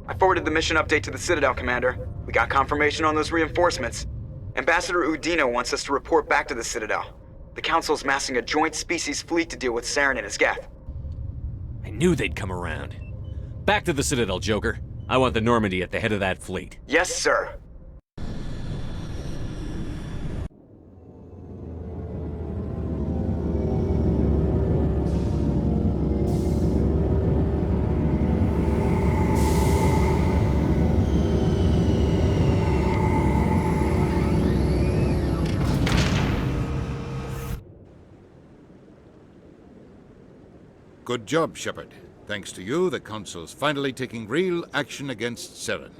I forwarded the mission update to the Citadel, Commander. We got confirmation on those reinforcements. Ambassador Udina wants us to report back to the Citadel. The Council's massing a joint species fleet to deal with Saren and his Geth. I knew they'd come around. Back to the Citadel, Joker. I want the Normandy at the head of that fleet. Yes, sir. Good job, Shepard. Thanks to you, the Council's finally taking real action against Saren.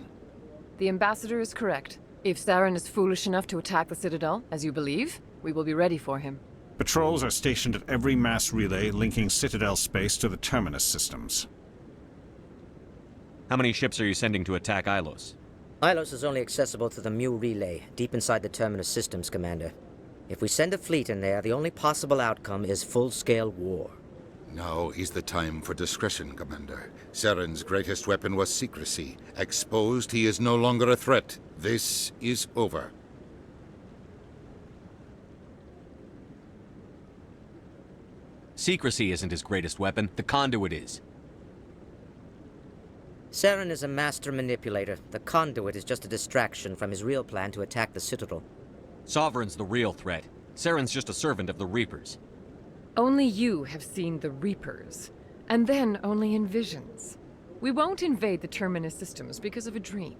The Ambassador is correct. If Saren is foolish enough to attack the Citadel, as you believe, we will be ready for him. Patrols are stationed at every mass relay linking Citadel space to the Terminus systems. How many ships are you sending to attack Ilos? Ilos is only accessible to the Mu relay, deep inside the Terminus systems, Commander. If we send a fleet in there, the only possible outcome is full-scale war. Now is the time for discretion, Commander. Saren's greatest weapon was secrecy. Exposed, he is no longer a threat. This is over. Secrecy isn't his greatest weapon. The conduit is. Saren is a master manipulator. The conduit is just a distraction from his real plan to attack the Citadel. Sovereign's the real threat. Saren's just a servant of the Reapers. Only you have seen the Reapers, and then only in visions. We won't invade the Terminus systems because of a dream.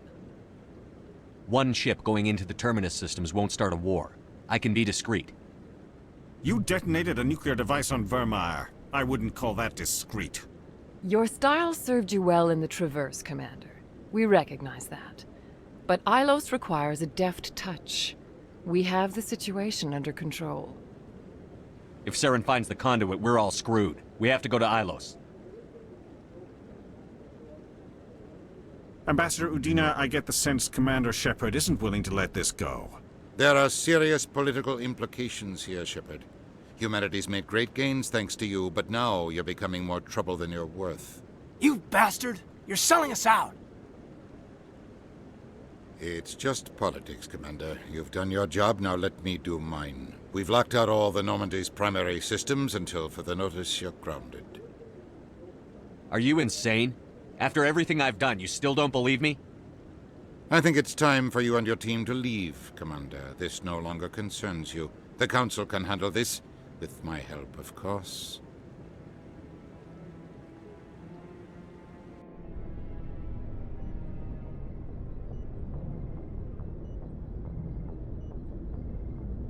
One ship going into the Terminus systems won't start a war. I can be discreet. You detonated a nuclear device on Vermeer. I wouldn't call that discreet. Your style served you well in the Traverse, Commander. We recognize that. But Ilos requires a deft touch. We have the situation under control. If Saren finds the conduit, we're all screwed. We have to go to Ilos. Ambassador Udina, I get the sense Commander Shepard isn't willing to let this go. There are serious political implications here, Shepard. Humanity's made great gains thanks to you, but now you're becoming more trouble than you're worth. You bastard! You're selling us out! It's just politics, Commander. You've done your job, now let me do mine. We've locked out all the Normandy's primary systems until further notice you're grounded. Are you insane? After everything I've done, you still don't believe me? I think it's time for you and your team to leave, Commander. This no longer concerns you. The Council can handle this, with my help, of course.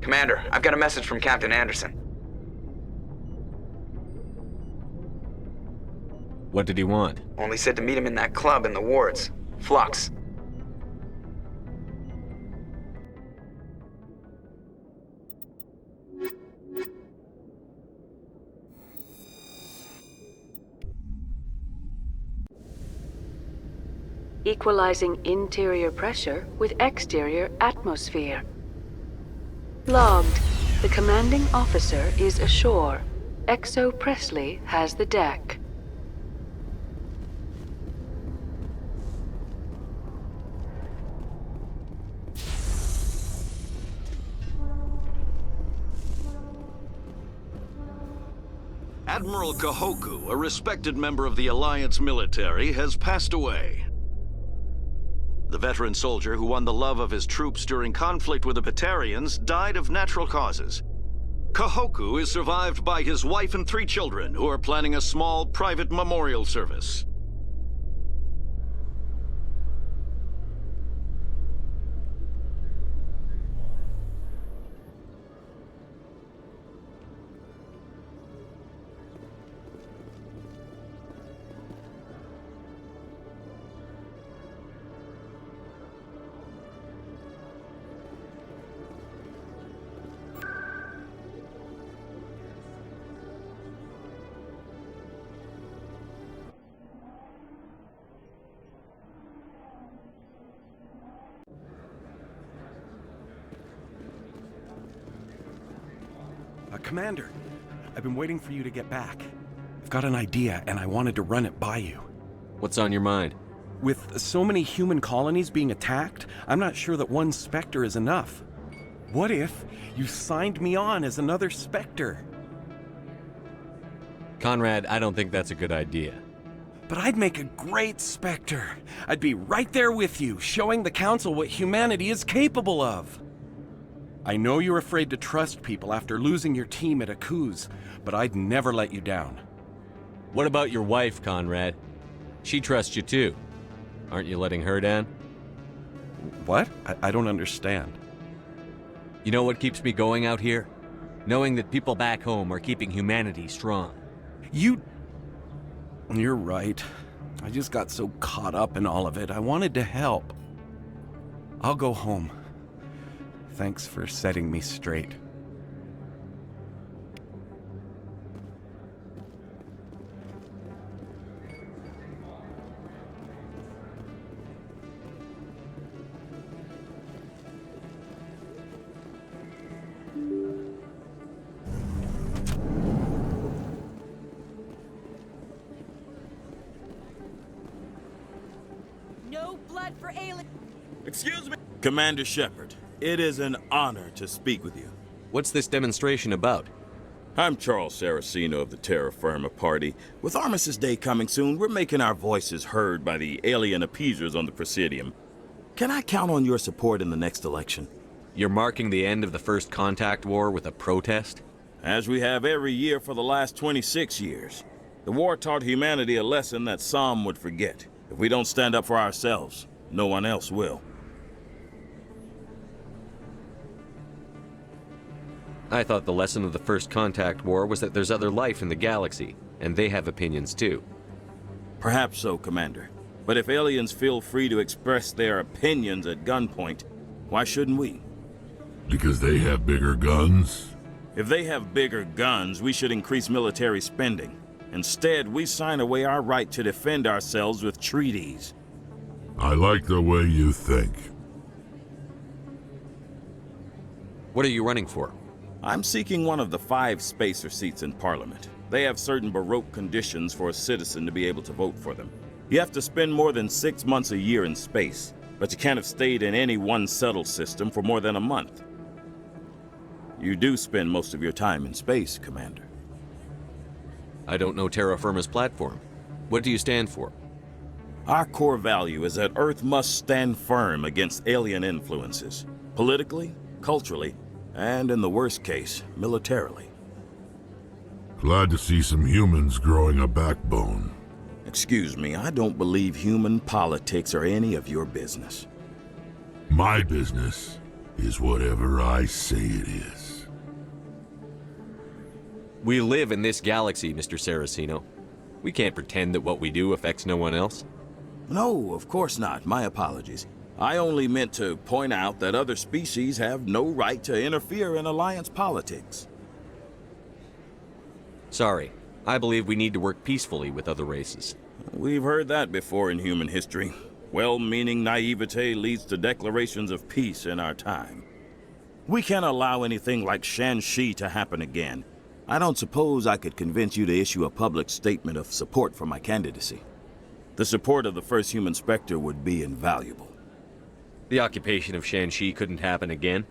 Commander, I've got a message from Captain Anderson. What did he want? Only said to meet him in that club in the wards. Flux. Equalizing interior pressure with exterior atmosphere. Logged. The commanding officer is ashore. Exo Presley has the deck. Admiral Kahoku, a respected member of the Alliance military, has passed away. The veteran soldier who won the love of his troops during conflict with the Batarians died of natural causes. Kahoku is survived by his wife and 3 children, who are planning a small private memorial service. Commander, I've been waiting for you to get back. I've got an idea, and I wanted to run it by you. What's on your mind? With so many human colonies being attacked, I'm not sure that one Spectre is enough. What if you signed me on as another Spectre? Conrad, I don't think that's a good idea. But I'd make a great Spectre. I'd be right there with you, showing the Council what humanity is capable of. I know you're afraid to trust people after losing your team at Akuz, but I'd never let you down. What about your wife, Conrad? She trusts you too. Aren't you letting her down? What? I don't understand. You know what keeps me going out here? Knowing that people back home are keeping humanity strong. You're right. I just got so caught up in all of it. I wanted to help. I'll go home. Thanks for setting me straight. No blood for alien. Excuse me? Commander Shepard, it is an honor to speak with you. What's this demonstration about? I'm Charles Saraceno of the Terra Firma Party. With Armistice Day coming soon, we're making our voices heard by the alien appeasers on the Presidium. Can I count on your support in the next election? You're marking the end of the First Contact War with a protest? As we have every year for the last 26 years. The war taught humanity a lesson that some would forget. If we don't stand up for ourselves, no one else will. I thought the lesson of the First Contact War was that there's other life in the galaxy, and they have opinions too. Perhaps so, Commander. But if aliens feel free to express their opinions at gunpoint, why shouldn't we? Because they have bigger guns? If they have bigger guns, we should increase military spending. Instead, we sign away our right to defend ourselves with treaties. I like the way you think. What are you running for? I'm seeking one of the 5 spacer seats in Parliament. They have certain Baroque conditions for a citizen to be able to vote for them. You have to spend more than 6 months a year in space, but you can't have stayed in any one settled system for more than a month. You do spend most of your time in space, Commander. I don't know Terra Firma's platform. What do you stand for? Our core value is that Earth must stand firm against alien influences, politically, culturally, and in the worst case, militarily. Glad to see some humans growing a backbone. Excuse me, I don't believe human politics are any of your business. My business is whatever I say it is. We live in this galaxy, Mr. Saraceno. We can't pretend that what we do affects no one else. No, of course not. My apologies. I only meant to point out that other species have no right to interfere in Alliance politics. Sorry. I believe we need to work peacefully with other races. We've heard that before in human history. Well-meaning naivete leads to declarations of peace in our time. We can't allow anything like Shan-Shi to happen again. I don't suppose I could convince you to issue a public statement of support for my candidacy. The support of the first human Spectre would be invaluable. The occupation of Shan-Shi couldn't happen again.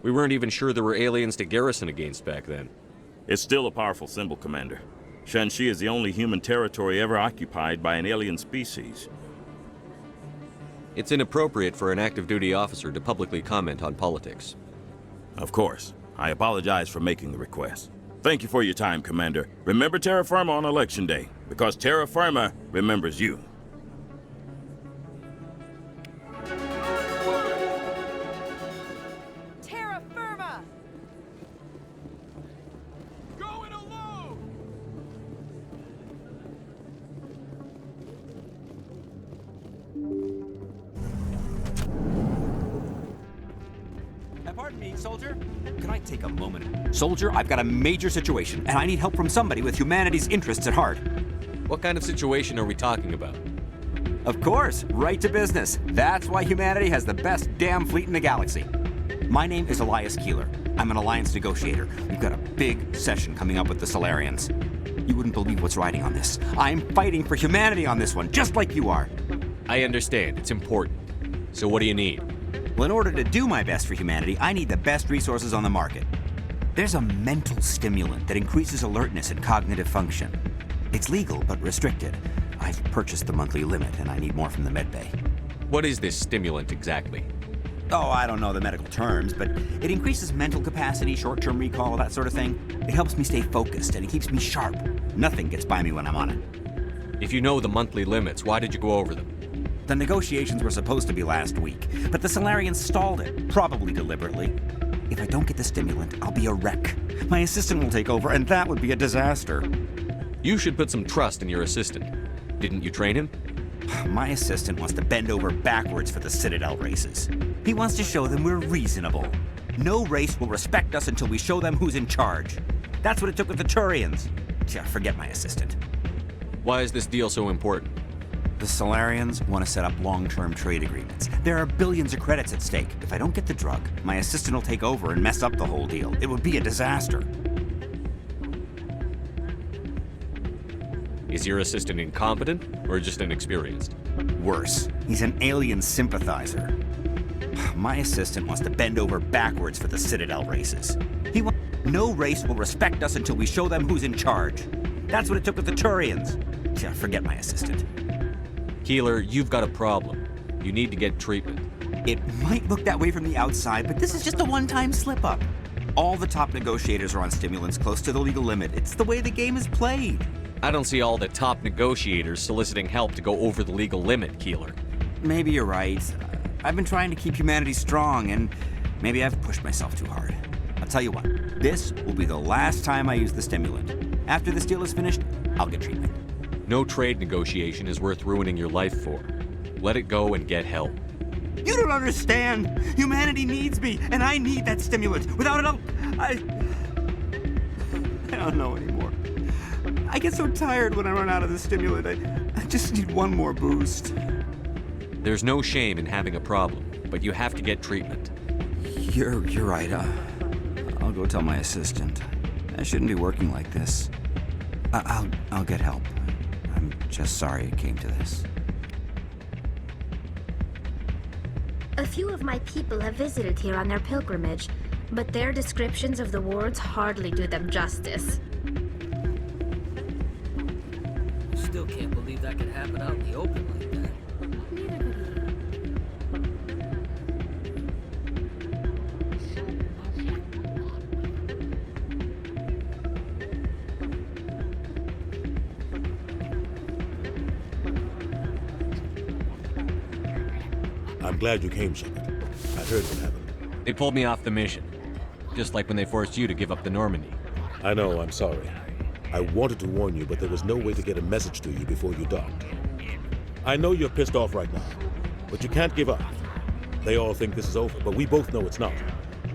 We weren't even sure there were aliens to garrison against back then. It's still a powerful symbol, Commander. Shan-Shi is the only human territory ever occupied by an alien species. It's inappropriate for an active duty officer to publicly comment on politics. Of course. I apologize for making the request. Thank you for your time, Commander. Remember Terra Firma on Election Day, because Terra Firma remembers you. Terra Firma! Going alone! Pardon me, soldier. Can I take a moment? Soldier, I've got a major situation, and I need help from somebody with humanity's interests at heart. What kind of situation are we talking about? Of course, right to business. That's why humanity has the best damn fleet in the galaxy. My name is Elias Keeler. I'm an alliance negotiator. We've got a big session coming up with the Solarians. You wouldn't believe what's riding on this. I'm fighting for humanity on this one, just like you are. I understand, it's important. So what do you need? Well, in order to do my best for humanity, I need the best resources on the market. There's a mental stimulant that increases alertness and cognitive function. It's legal, but restricted. I've purchased the monthly limit, and I need more from the medbay. What is this stimulant exactly? Oh, I don't know the medical terms, but it increases mental capacity, short-term recall, that sort of thing. It helps me stay focused, and it keeps me sharp. Nothing gets by me when I'm on it. If you know the monthly limits, why did you go over them? The negotiations were supposed to be last week, but the Solarians stalled it, probably deliberately. If I don't get the stimulant, I'll be a wreck. My assistant will take over, and that would be a disaster. You should put some trust in your assistant. Didn't you train him? My assistant wants to bend over backwards for the Citadel races. He wants to show them we're reasonable. No race will respect us until we show them who's in charge. That's what it took with the Turians. Yeah, forget my assistant. Why is this deal so important? The Solarians want to set up long-term trade agreements. There are billions of credits at stake. If I don't get the drug, my assistant will take over and mess up the whole deal. It would be a disaster. Is your assistant incompetent or just inexperienced? Worse, he's an alien sympathizer. My assistant wants to bend over backwards for the Citadel races. No race will respect us until we show them who's in charge. That's what it took with the Turians. Yeah, forget my assistant. Keeler, you've got a problem. You need to get treatment. It might look that way from the outside, but this is just a one-time slip-up. All the top negotiators are on stimulants close to the legal limit. It's the way the game is played. I don't see all the top negotiators soliciting help to go over the legal limit, Keeler. Maybe you're right. I've been trying to keep humanity strong, and maybe I've pushed myself too hard. I'll tell you what, this will be the last time I use the stimulant. After this deal is finished, I'll get treatment. No trade negotiation is worth ruining your life for. Let it go and get help. You don't understand! Humanity needs me, and I need that stimulant. Without it, I don't know anymore. I get so tired when I run out of the stimulant. I just need one more boost. There's no shame in having a problem, but you have to get treatment. You're right. I'll go tell my assistant. I shouldn't be working like this. I'll get help. I'm just sorry it came to this. A few of my people have visited here on their pilgrimage, but their descriptions of the wards hardly do them justice. Still can't believe that could happen out in the open like that. I'm glad you came, Shepard. I heard what happened. They pulled me off the mission. Just like when they forced you to give up the Normandy. I know, I'm sorry. I wanted to warn you, but there was no way to get a message to you before you docked. I know you're pissed off right now, but you can't give up. They all think this is over, but we both know it's not.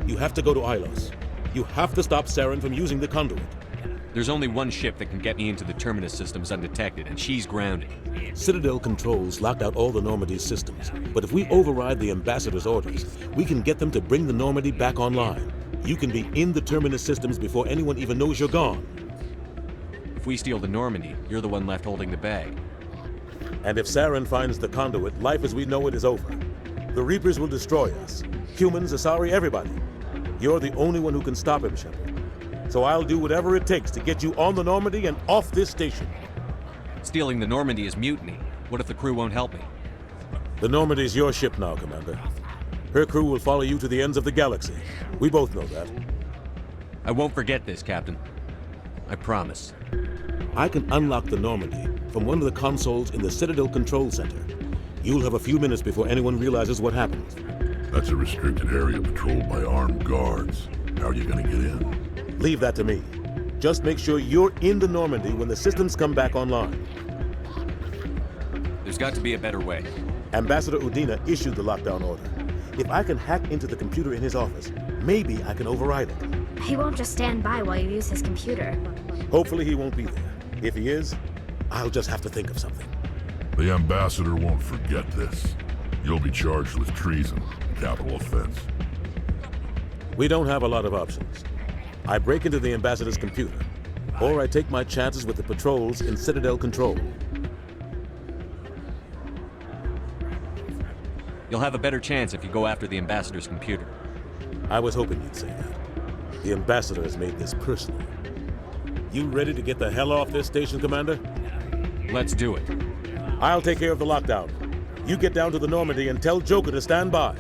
You have to go to Ilos. You have to stop Saren from using the conduit. There's only one ship that can get me into the Terminus systems undetected, and she's grounded. Citadel controls locked out all the Normandy's systems, but if we override the Ambassador's orders, we can get them to bring the Normandy back online. You can be in the Terminus systems before anyone even knows you're gone. If we steal the Normandy, you're the one left holding the bag. And if Saren finds the conduit, life as we know it is over. The Reapers will destroy us. Humans, Asari, everybody. You're the only one who can stop him, Shepard. So I'll do whatever it takes to get you on the Normandy and off this station. Stealing the Normandy is mutiny. What if the crew won't help me? The Normandy's your ship now, Commander. Her crew will follow you to the ends of the galaxy. We both know that. I won't forget this, Captain. I promise. I can unlock the Normandy from one of the consoles in the Citadel Control Center. You'll have a few minutes before anyone realizes what happened. That's a restricted area patrolled by armed guards. How are you gonna get in? Leave that to me. Just make sure you're in the Normandy when the systems come back online. There's got to be a better way. Ambassador Udina issued the lockdown order. If I can hack into the computer in his office, maybe I can override it. He won't just stand by while you use his computer. Hopefully he won't be there. If he is, I'll just have to think of something. The Ambassador won't forget this. You'll be charged with treason, a capital offense. We don't have a lot of options. I break into the Ambassador's computer, or I take my chances with the patrols in Citadel Control. You'll have a better chance if you go after the Ambassador's computer. I was hoping you'd say that. The Ambassador has made this personal. You ready to get the hell off this station, Commander? Let's do it. I'll take care of the lockdown. You get down to the Normandy and tell Joker to stand by.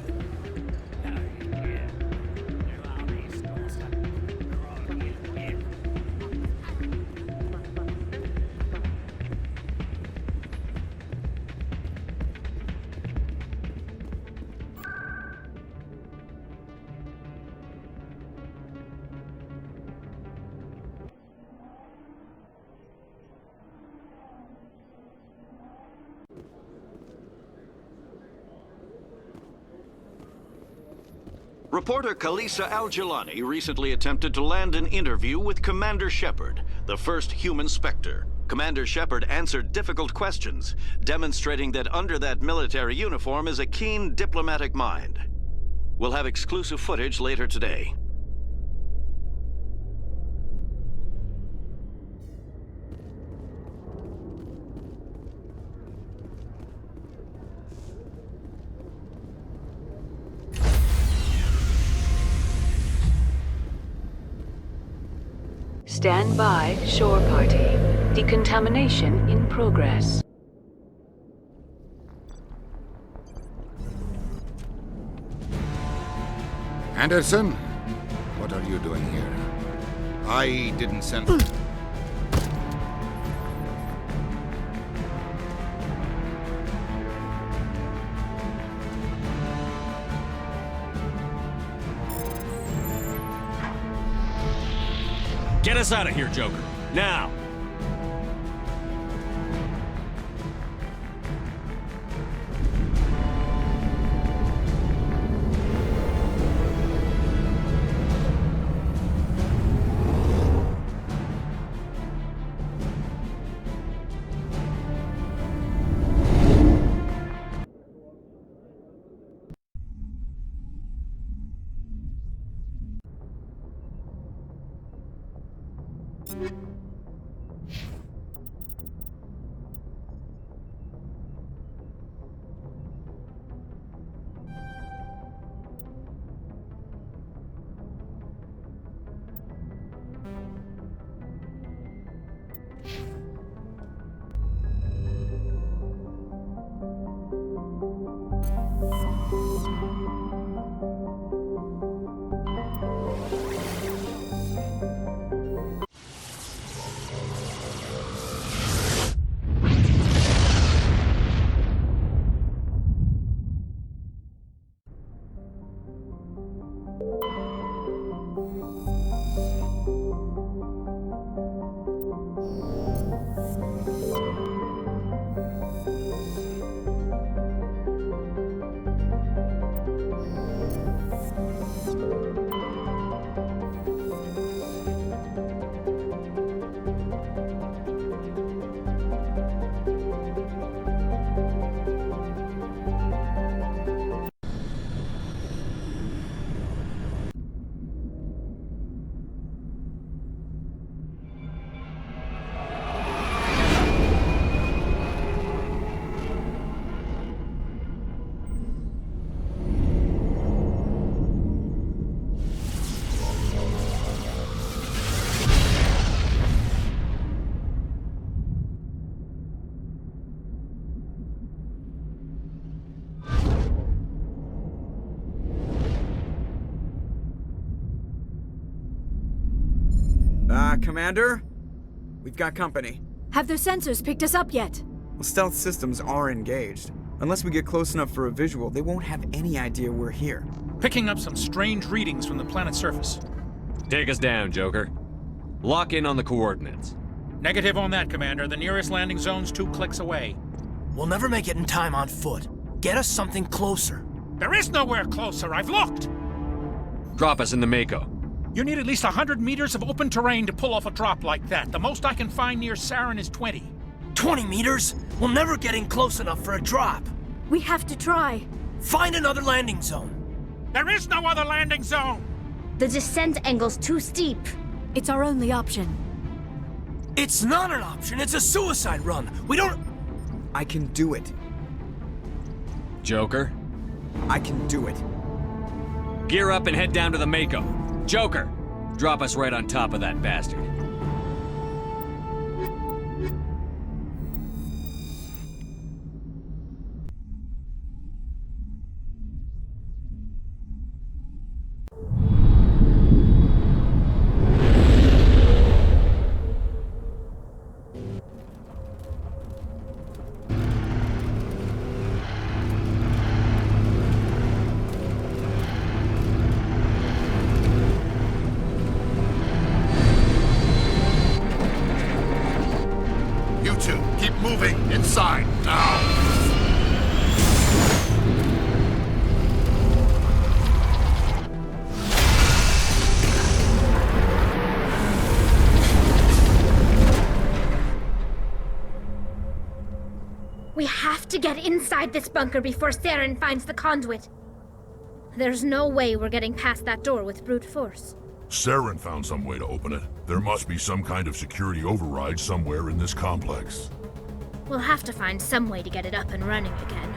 Reporter Kalisa Al-Jilani recently attempted to land an interview with Commander Shepard, the first human Spectre. Commander Shepard answered difficult questions, demonstrating that under that military uniform is a keen diplomatic mind. We'll have exclusive footage later today. Stand by, shore party. Decontamination in progress. Anderson, what are you doing here? I didn't send... Get us out of here, Joker. Now! Commander? We've got company. Have their sensors picked us up yet? Well, stealth systems are engaged. Unless we get close enough for a visual, they won't have any idea we're here. Picking up some strange readings from the planet's surface. Take us down, Joker. Lock in on the coordinates. Negative on that, Commander. The nearest landing zone's 2 clicks away. We'll never make it in time on foot. Get us something closer. There is nowhere closer. I've looked. Drop us in the Mako. You need at least 100 meters of open terrain to pull off a drop like that. The most I can find near Saren is 20. 20 meters? We'll never get in close enough for a drop. We have to try. Find another landing zone. There is no other landing zone! The descent angle's too steep. It's our only option. It's not an option. It's a suicide run. We don't... I can do it. Joker, I can do it. Gear up and head down to the Mako. Joker, drop us right on top of that bastard. You two, keep moving inside, now! We have to get inside this bunker before Saren finds the conduit. There's no way we're getting past that door with brute force. Saren found some way to open it. There must be some kind of security override somewhere in this complex. We'll have to find some way to get it up and running again.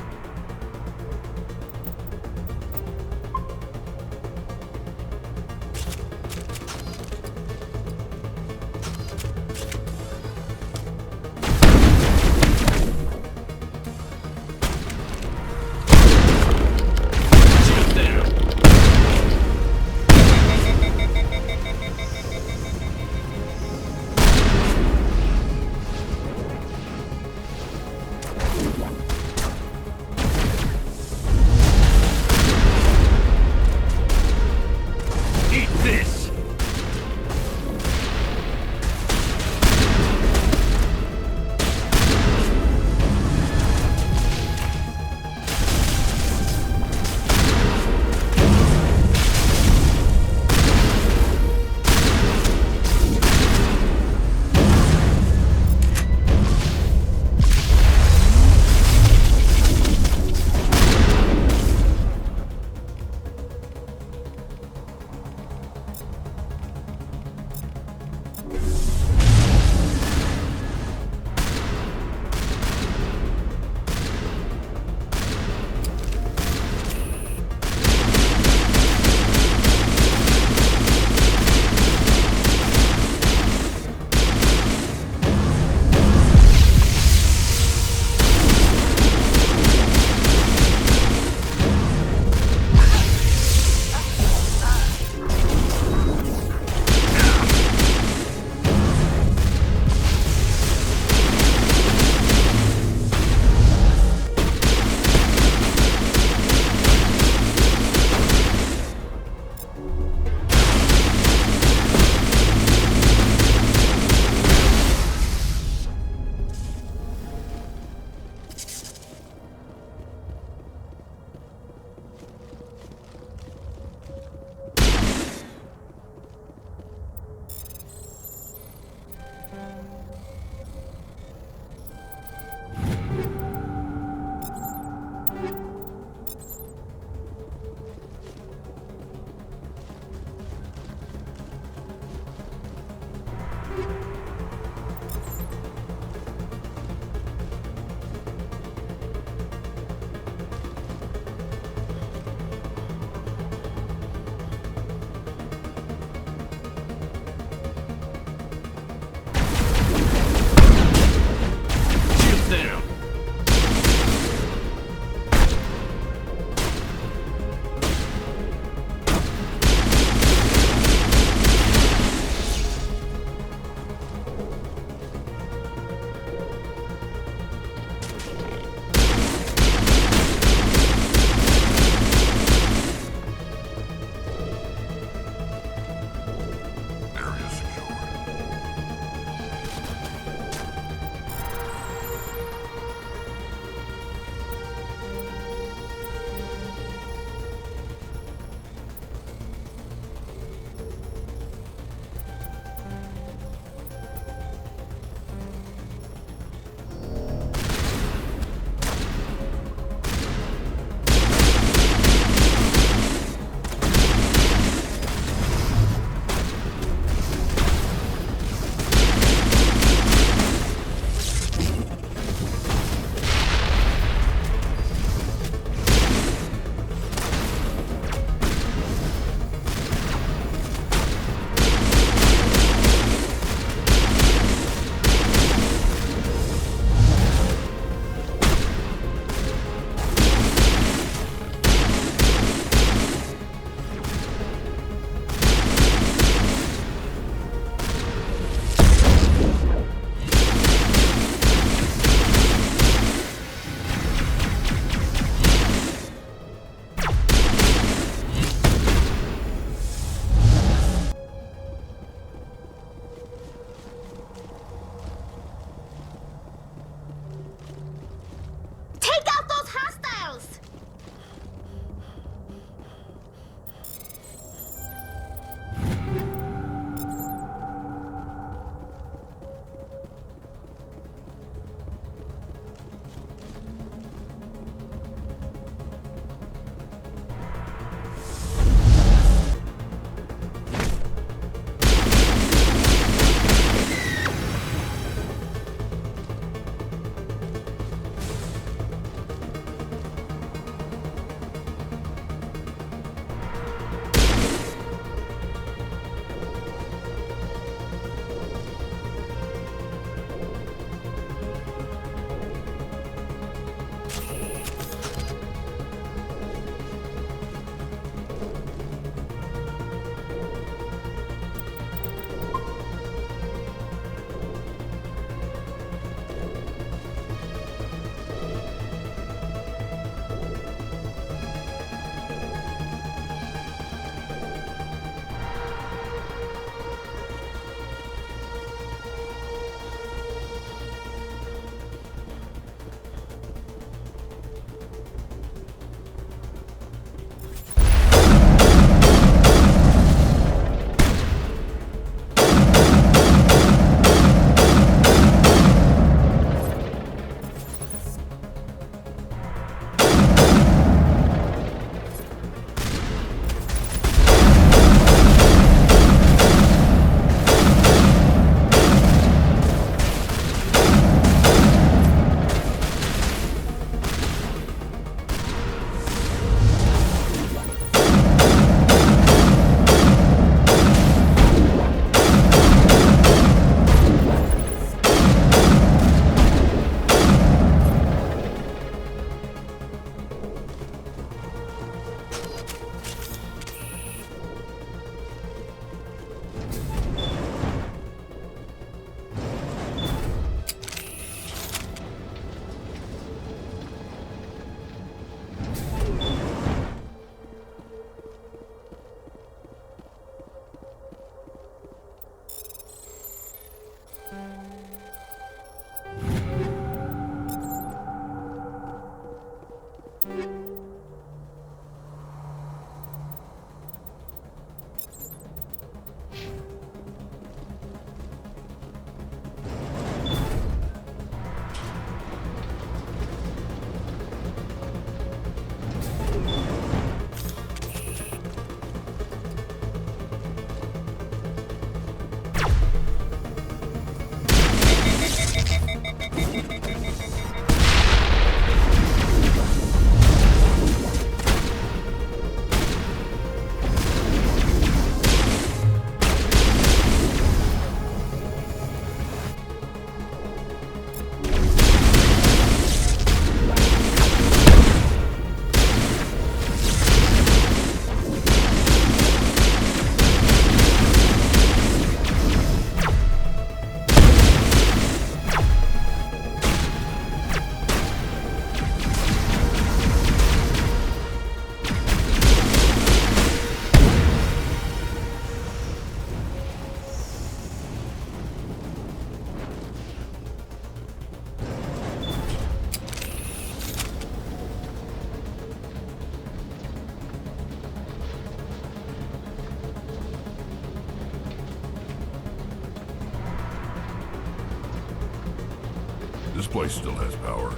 place still has power.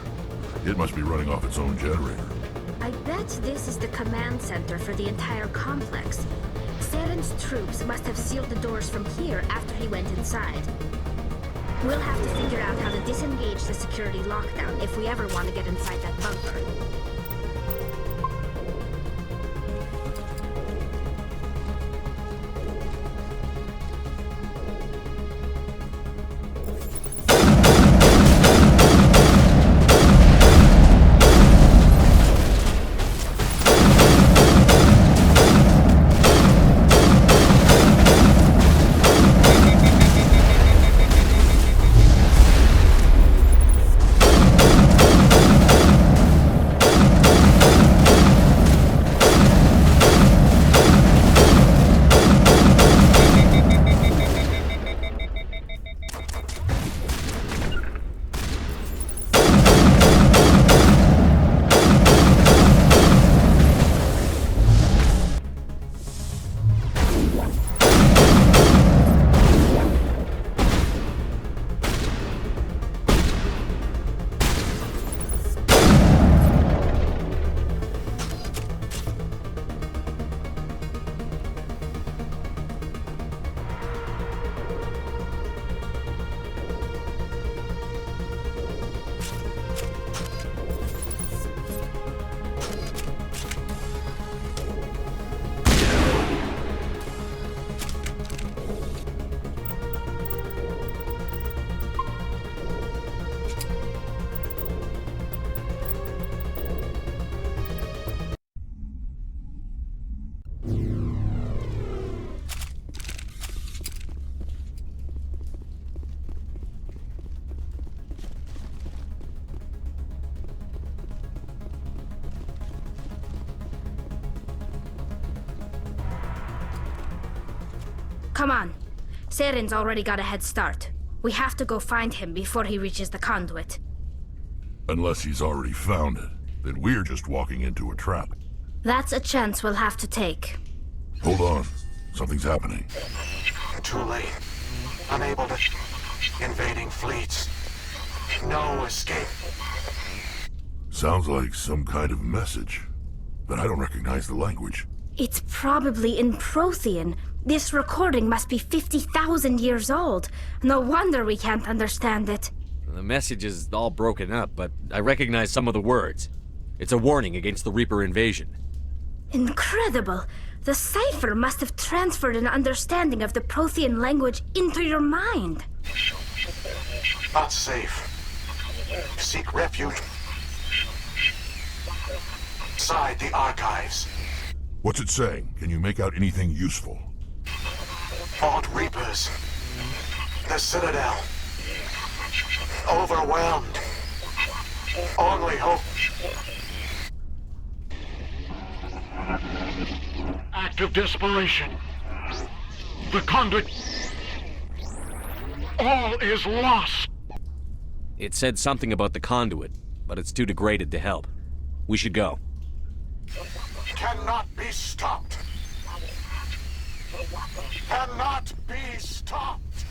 It must be running off its own generator. I bet this is the command center for the entire complex. Saren's troops must have sealed the doors from here after he went inside. We'll have to figure out how to disengage the security lockdown if we ever want to get inside that bunker. Come on. Saren's already got a head start. We have to go find him before he reaches the conduit. Unless he's already found it, then we're just walking into a trap. That's a chance we'll have to take. Hold on. Something's happening. Too late. Unable to... Invading fleets. No escape. Sounds like some kind of message, but I don't recognize the language. It's probably in Prothean. This recording must be 50,000 years old. No wonder we can't understand it. The message is all broken up, but I recognize some of the words. It's a warning against the Reaper invasion. Incredible! The cipher must have transferred an understanding of the Prothean language into your mind. Not safe. Seek refuge inside the archives. What's it saying? Can you make out anything useful? Fought Reapers. The Citadel. Overwhelmed. Only hope. Act of desperation. The conduit. All is lost. It said something about the conduit, but it's too degraded to help. We should go. Cannot be stopped. Cannot be stopped.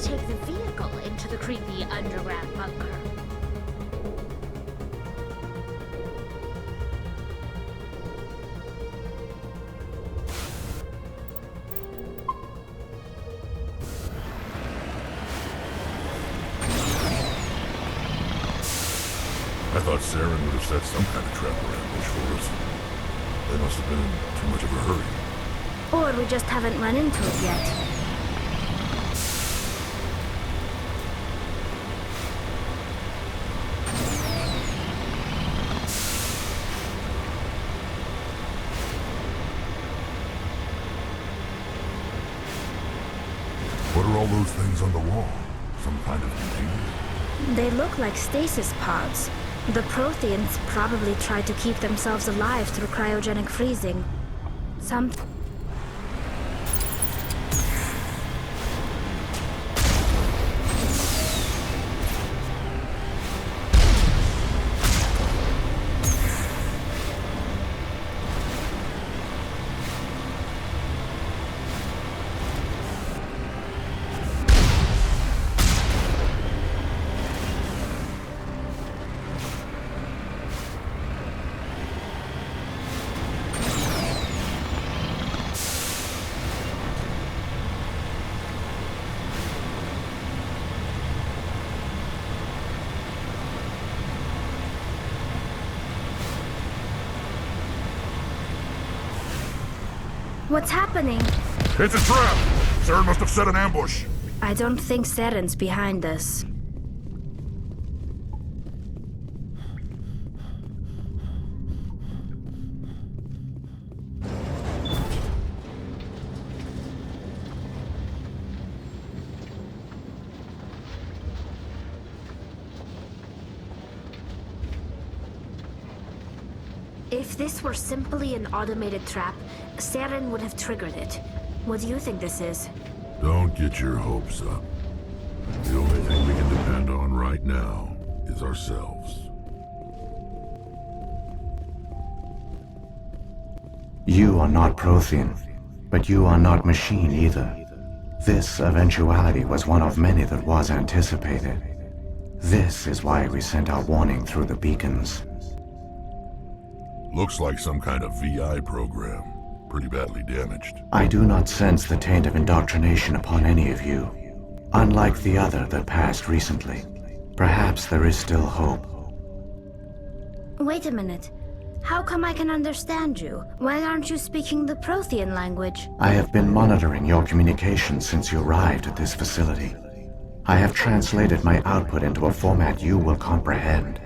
take the vehicle into the creepy underground bunker. I thought Saren would have set some kind of trap or ambush for us. They must have been in too much of a hurry. Or we just haven't run into it yet. What are all those things on the wall? Some kind of container? They look like stasis pods. The Protheans probably tried to keep themselves alive through cryogenic freezing. Some... What's happening? It's a trap! Saren must have set an ambush. I don't think Saren's behind this. If this were simply an automated trap, Saren would have triggered it. What do you think this is? Don't get your hopes up. The only thing we can depend on right now is ourselves. You are not Prothean, but you are not machine either. This eventuality was one of many that was anticipated. This is why we sent our warning through the beacons. Looks like some kind of VI program. Pretty badly damaged. I do not sense the taint of indoctrination upon any of you. Unlike the other that passed recently. Perhaps there is still hope. Wait a minute. How come I can understand you? Why aren't you speaking the Prothean language? I have been monitoring your communications since you arrived at this facility. I have translated my output into a format you will comprehend.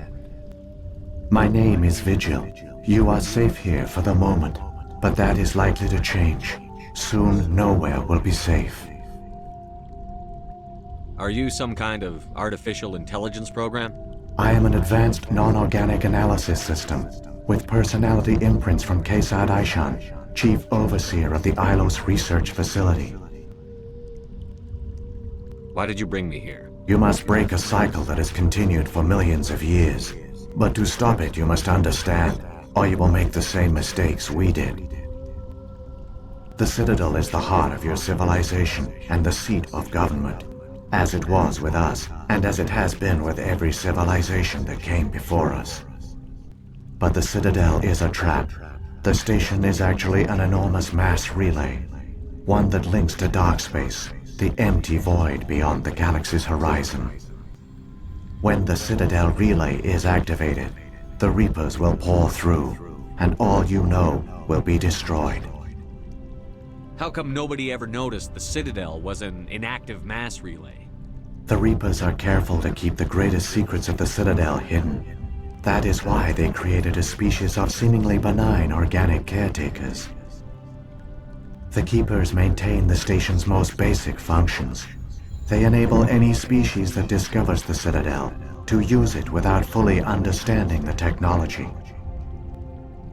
My name is Vigil. You are safe here for the moment, but that is likely to change. Soon, nowhere will be safe. Are you some kind of artificial intelligence program? I am an advanced non-organic analysis system, with personality imprints from Kesad Aishan, Chief Overseer of the Ilos Research Facility. Why did you bring me here? You must break a cycle that has continued for millions of years. But to stop it, you must understand, or you will make the same mistakes we did. The Citadel is the heart of your civilization and the seat of government, as it was with us, and as it has been with every civilization that came before us. But the Citadel is a trap. The station is actually an enormous mass relay, one that links to dark space, the empty void beyond the galaxy's horizon. When the Citadel relay is activated, the Reapers will pour through, and all you know will be destroyed. How come nobody ever noticed the Citadel was an inactive mass relay? The Reapers are careful to keep the greatest secrets of the Citadel hidden. That is why they created a species of seemingly benign organic caretakers. The Keepers maintain the station's most basic functions. They enable any species that discovers the Citadel to use it without fully understanding the technology.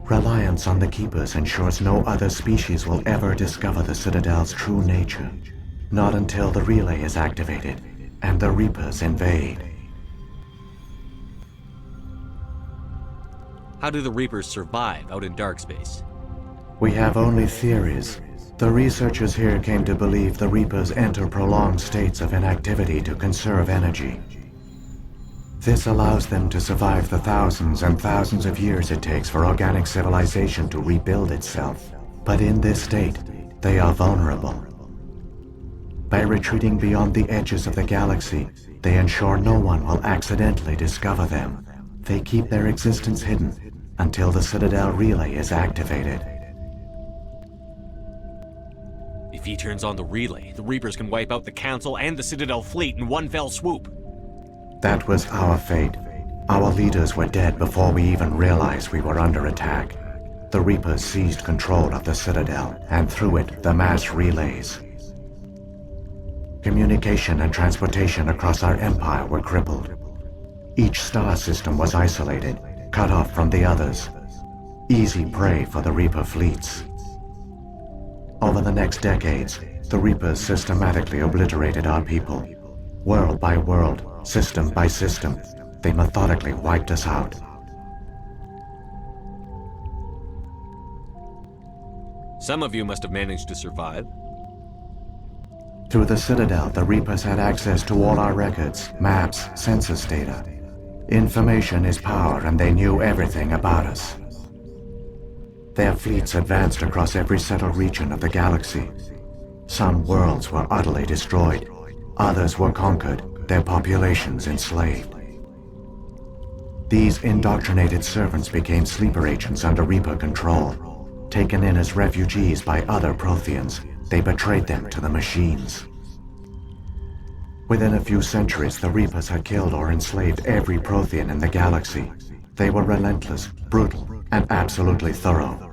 Reliance on the Keepers ensures no other species will ever discover the Citadel's true nature, not until the relay is activated and the Reapers invade. How do the Reapers survive out in dark space? We have only theories. The researchers here came to believe the Reapers enter prolonged states of inactivity to conserve energy. This allows them to survive the thousands and thousands of years it takes for organic civilization to rebuild itself. But in this state, they are vulnerable. By retreating beyond the edges of the galaxy, they ensure no one will accidentally discover them. They keep their existence hidden until the Citadel relay is activated. If he turns on the relay, the Reapers can wipe out the Council and the Citadel fleet in one fell swoop. That was our fate. Our leaders were dead before we even realized we were under attack. The Reapers seized control of the Citadel, and through it, the mass relays. Communication and transportation across our empire were crippled. Each star system was isolated, cut off from the others. Easy prey for the Reaper fleets. Over the next decades, the Reapers systematically obliterated our people. World by world, system by system, they methodically wiped us out. Some of you must have managed to survive. Through the Citadel, the Reapers had access to all our records, maps, census data. Information is power, and they knew everything about us. Their fleets advanced across every settled region of the galaxy. Some worlds were utterly destroyed. Others were conquered, their populations enslaved. These indoctrinated servants became sleeper agents under Reaper control. Taken in as refugees by other Protheans, they betrayed them to the machines. Within a few centuries, the Reapers had killed or enslaved every Prothean in the galaxy. They were relentless, brutal, and absolutely thorough.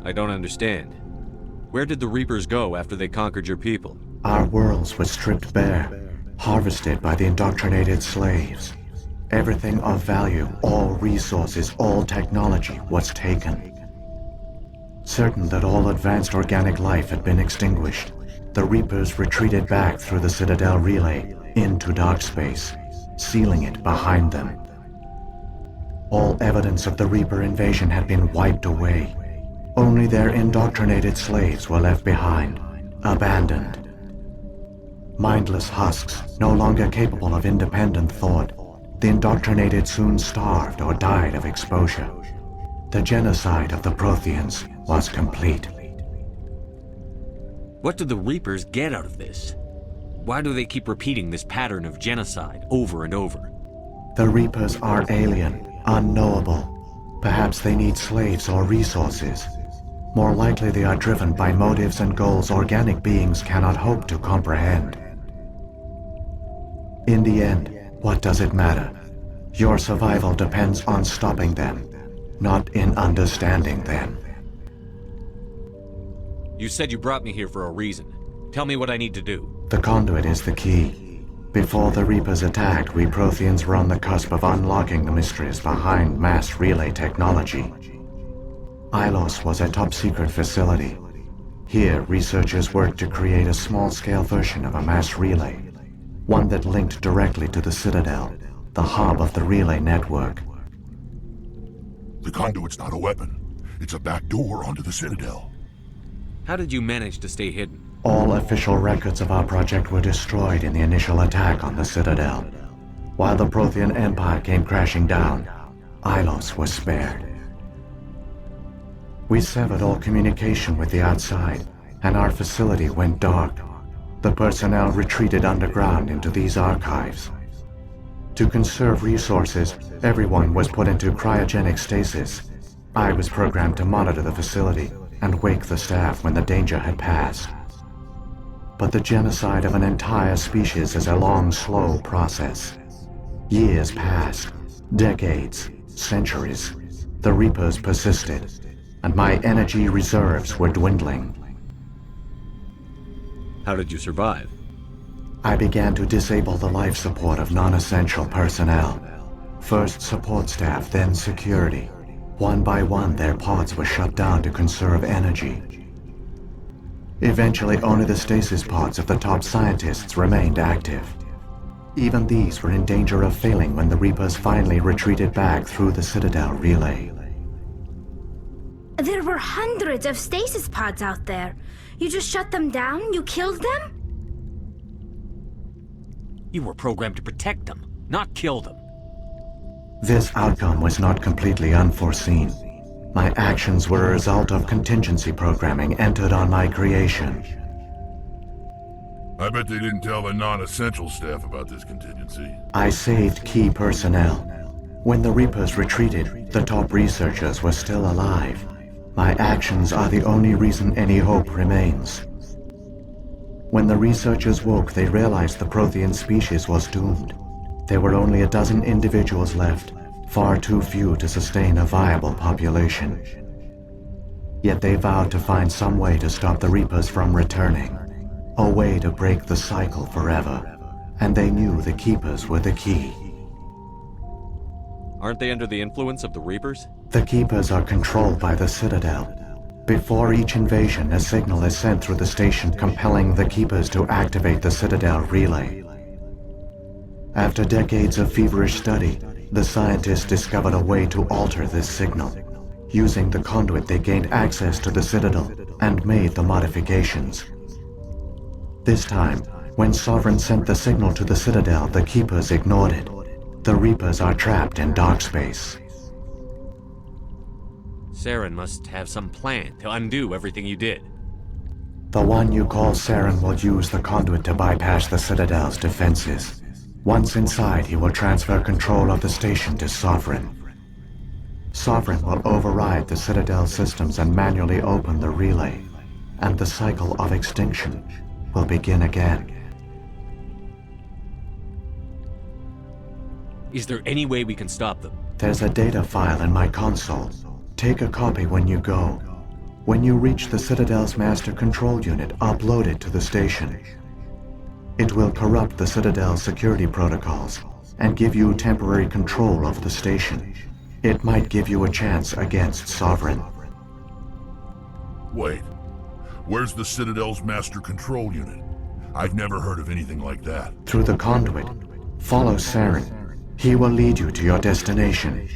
I don't understand. Where did the Reapers go after they conquered your people? Our worlds were stripped bare, harvested by the indoctrinated slaves. Everything of value, all resources, all technology was taken. Certain that all advanced organic life had been extinguished, the Reapers retreated back through the Citadel relay into dark space, sealing it behind them. All evidence of the Reaper invasion had been wiped away. Only their indoctrinated slaves were left behind, abandoned. Mindless husks, no longer capable of independent thought, the indoctrinated soon starved or died of exposure. The genocide of the Protheans was complete. What do the Reapers get out of this? Why do they keep repeating this pattern of genocide over and over? The Reapers are alien, unknowable. Perhaps they need slaves or resources. More likely they are driven by motives and goals organic beings cannot hope to comprehend. In the end, what does it matter? Your survival depends on stopping them, not in understanding them. You said you brought me here for a reason. Tell me what I need to do. The conduit is the key. Before the Reapers attacked, we Protheans were on the cusp of unlocking the mysteries behind mass relay technology. Ilos was a top-secret facility. Here, researchers worked to create a small-scale version of a mass relay, one that linked directly to the Citadel, the hub of the relay network. The conduit's not a weapon. It's a back door onto the Citadel. How did you manage to stay hidden? All official records of our project were destroyed in the initial attack on the Citadel. While the Prothean Empire came crashing down, Ilos was spared. We severed all communication with the outside, and our facility went dark. The personnel retreated underground into these archives. To conserve resources, everyone was put into cryogenic stasis. I was programmed to monitor the facility and wake the staff when the danger had passed. But the genocide of an entire species is a long, slow process. Years passed, decades, centuries. The Reapers persisted, and my energy reserves were dwindling. How did you survive? I began to disable the life support of non-essential personnel. First support staff, then security. One by one, their pods were shut down to conserve energy. Eventually, only the stasis pods of the top scientists remained active. Even these were in danger of failing when the Reapers finally retreated back through the Citadel relay. There were hundreds of stasis pods out there. You just shut them down? You killed them? You were programmed to protect them, not kill them. This outcome was not completely unforeseen. My actions were a result of contingency programming entered on my creation. I bet they didn't tell the non-essential staff about this contingency. I saved key personnel. When the Reapers retreated, the top researchers were still alive. My actions are the only reason any hope remains. When the researchers woke, they realized the Prothean species was doomed. There were only a dozen individuals left, far too few to sustain a viable population. Yet they vowed to find some way to stop the Reapers from returning, a way to break the cycle forever, and they knew the Keepers were the key. Aren't they under the influence of the Reapers? The Keepers are controlled by the Citadel. Before each invasion, a signal is sent through the station compelling the Keepers to activate the Citadel relay. After decades of feverish study, the scientists discovered a way to alter this signal. Using the conduit, they gained access to the Citadel and made the modifications. This time, when Sovereign sent the signal to the Citadel, the Keepers ignored it. The Reapers are trapped in dark space. Saren must have some plan to undo everything you did. The one you call Saren will use the conduit to bypass the Citadel's defenses. Once inside, he will transfer control of the station to Sovereign. Sovereign will override the Citadel systems and manually open the relay, and the cycle of extinction will begin again. Is there any way we can stop them? There's a data file in my console. Take a copy when you go. When you reach the Citadel's master control unit, upload it to the station. It will corrupt the Citadel's security protocols and give you temporary control of the station. It might give you a chance against Sovereign. Wait, where's the Citadel's master control unit? I've never heard of anything like that. Through the conduit, follow Saren. He will lead you to your destination.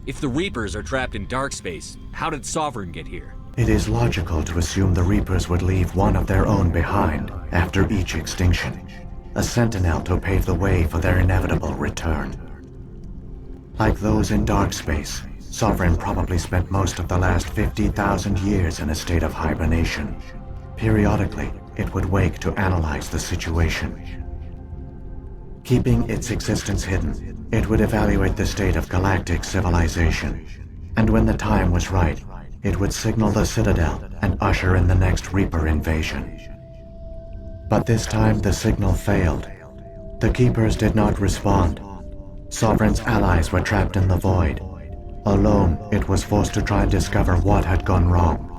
If the Reapers are trapped in dark space, how did Sovereign get here? It is logical to assume the Reapers would leave one of their own behind after each extinction, a sentinel to pave the way for their inevitable return. Like those in dark space, Sovereign probably spent most of the last 50,000 years in a state of hibernation. Periodically, it would wake to analyze the situation. Keeping its existence hidden, it would evaluate the state of galactic civilization. And when the time was right, it would signal the Citadel and usher in the next Reaper invasion. But this time the signal failed. The Keepers did not respond. Sovereign's allies were trapped in the void. Alone, it was forced to try and discover what had gone wrong.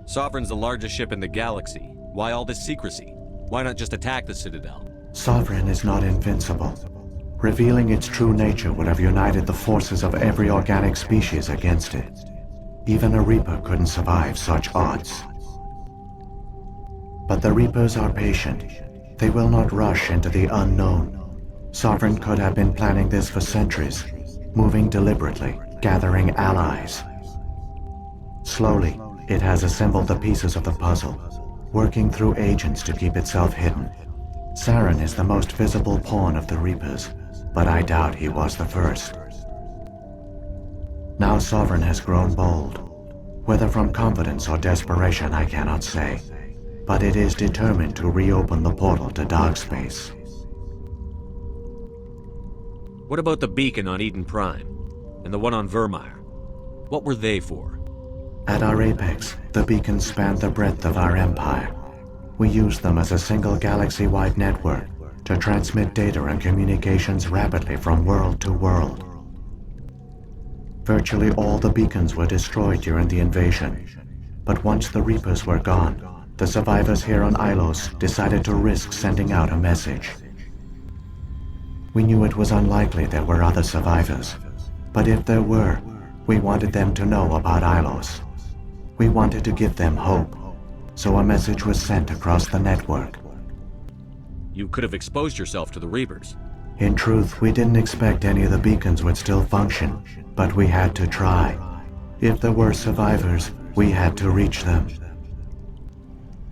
Sovereign's the largest ship in the galaxy. Why all this secrecy? Why not just attack the Citadel? Sovereign is not invincible. Revealing its true nature would have united the forces of every organic species against it. Even a Reaper couldn't survive such odds. But the Reapers are patient. They will not rush into the unknown. Sovereign could have been planning this for centuries, moving deliberately, gathering allies. Slowly, it has assembled the pieces of the puzzle, working through agents to keep itself hidden. Saren is the most visible pawn of the Reapers, but I doubt he was the first. Now Sovereign has grown bold. Whether from confidence or desperation, I cannot say, but it is determined to reopen the portal to dark space. What about the beacon on Eden Prime? And the one on Vermeer? What were they for? At our apex, the beacons spanned the breadth of our empire. We used them as a single galaxy-wide network to transmit data and communications rapidly from world to world. Virtually all the beacons were destroyed during the invasion, but once the Reapers were gone, the survivors here on Ilos decided to risk sending out a message. We knew it was unlikely there were other survivors, but if there were, we wanted them to know about Ilos. We wanted to give them hope, so a message was sent across the network. You could have exposed yourself to the Reapers. In truth, we didn't expect any of the beacons would still function, but we had to try. If there were survivors, we had to reach them.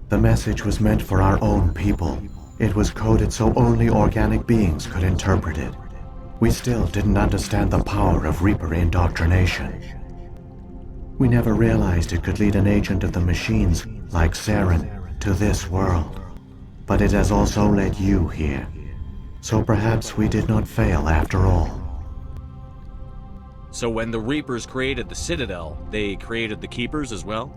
The message was meant for our own people. It was coded so only organic beings could interpret it. We still didn't understand the power of Reaper indoctrination. We never realized it could lead an agent of the machines, like Saren, to this world. But it has also led you here. So perhaps we did not fail after all. So when the Reapers created the Citadel, they created the Keepers as well?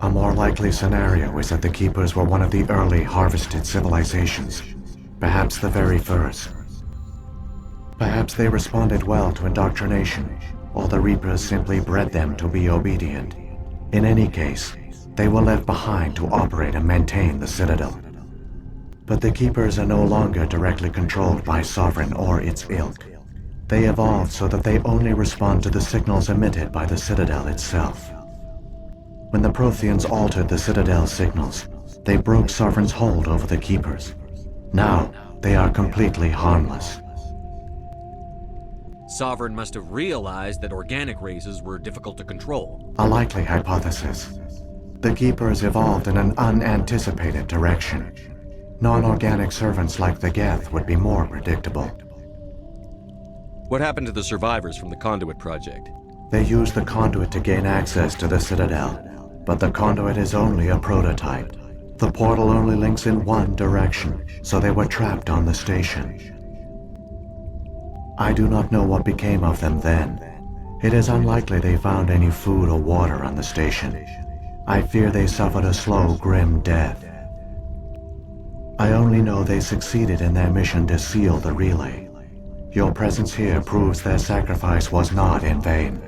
A more likely scenario is that the Keepers were one of the early harvested civilizations, perhaps the very first. Perhaps they responded well to indoctrination, or the Reapers simply bred them to be obedient. In any case, they were left behind to operate and maintain the Citadel. But the Keepers are no longer directly controlled by Sovereign or its ilk. They evolved so that they only respond to the signals emitted by the Citadel itself. When the Protheans altered the Citadel's signals, they broke Sovereign's hold over the Keepers. Now, they are completely harmless. Sovereign must have realized that organic races were difficult to control. A likely hypothesis. The Keepers evolved in an unanticipated direction. Non-organic servants like the Geth would be more predictable. What happened to the survivors from the Conduit project? They used the Conduit to gain access to the Citadel, but the Conduit is only a prototype. The portal only links in one direction, so they were trapped on the station. I do not know what became of them then. It is unlikely they found any food or water on the station. I fear they suffered a slow, grim death. I only know they succeeded in their mission to seal the relay. Your presence here proves their sacrifice was not in vain.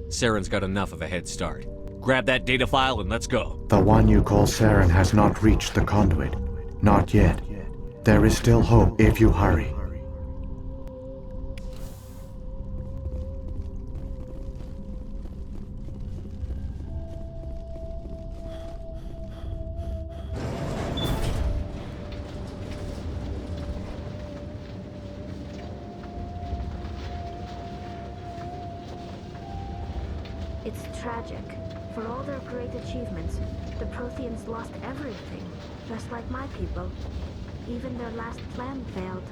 Saren's got enough of a head start. Grab that data file and let's go. The one you call Saren has not reached the Conduit. Not yet. There is still hope if you hurry. It's tragic. For all their great achievements, the Protheans lost everything, just like my people. Even their last plan failed.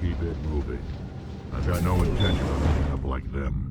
Keep it moving. I've got no intention of ending up like them.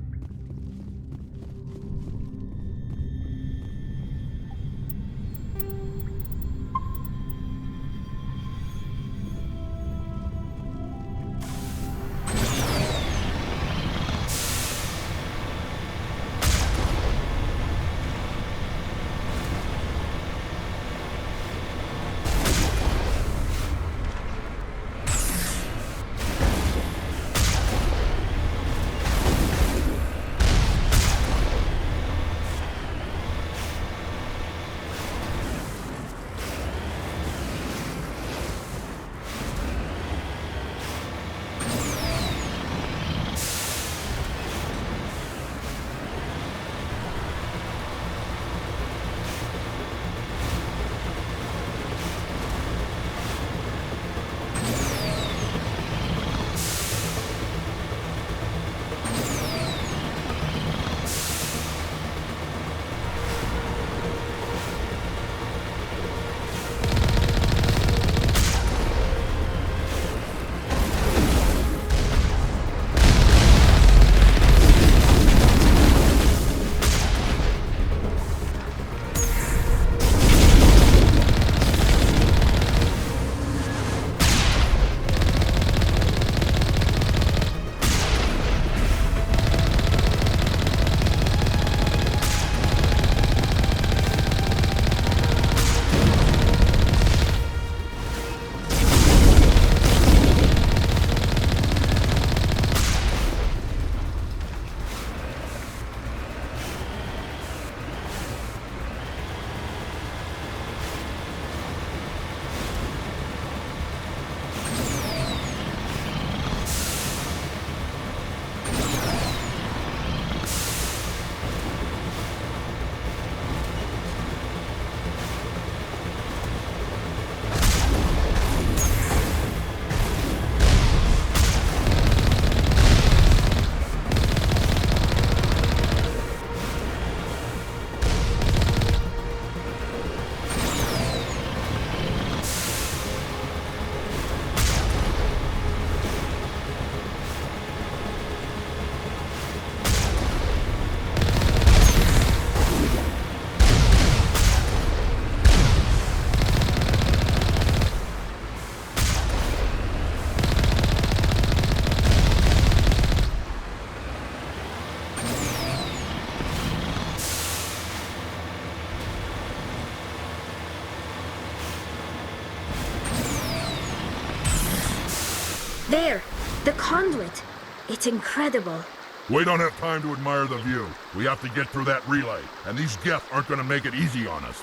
There! The conduit! It's incredible. We don't have time to admire the view. We have to get through that relay, and these Geth aren't gonna make it easy on us.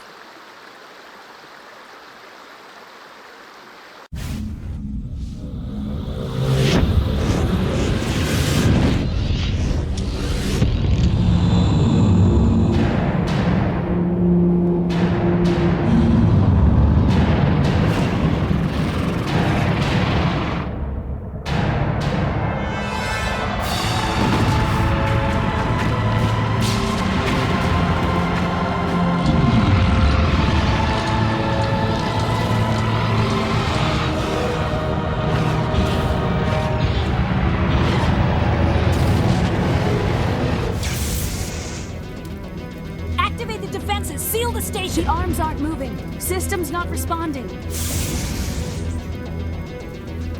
Activate the defenses! Seal the station! The arms aren't moving. Systems not responding.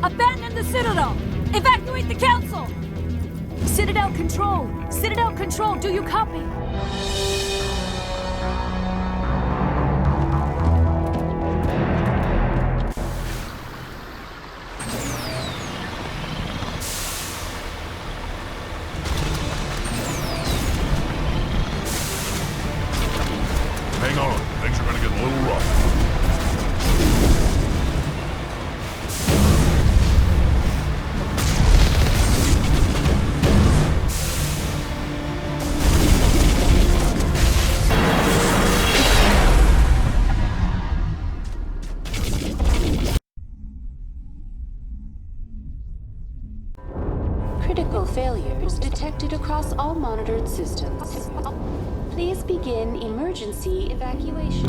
Abandon the Citadel! Evacuate the Council! Citadel Control! Citadel Control, do you copy? Hang on, things are gonna get a little rough. Critical failures detected across all monitored systems. Please begin emergency evacuation.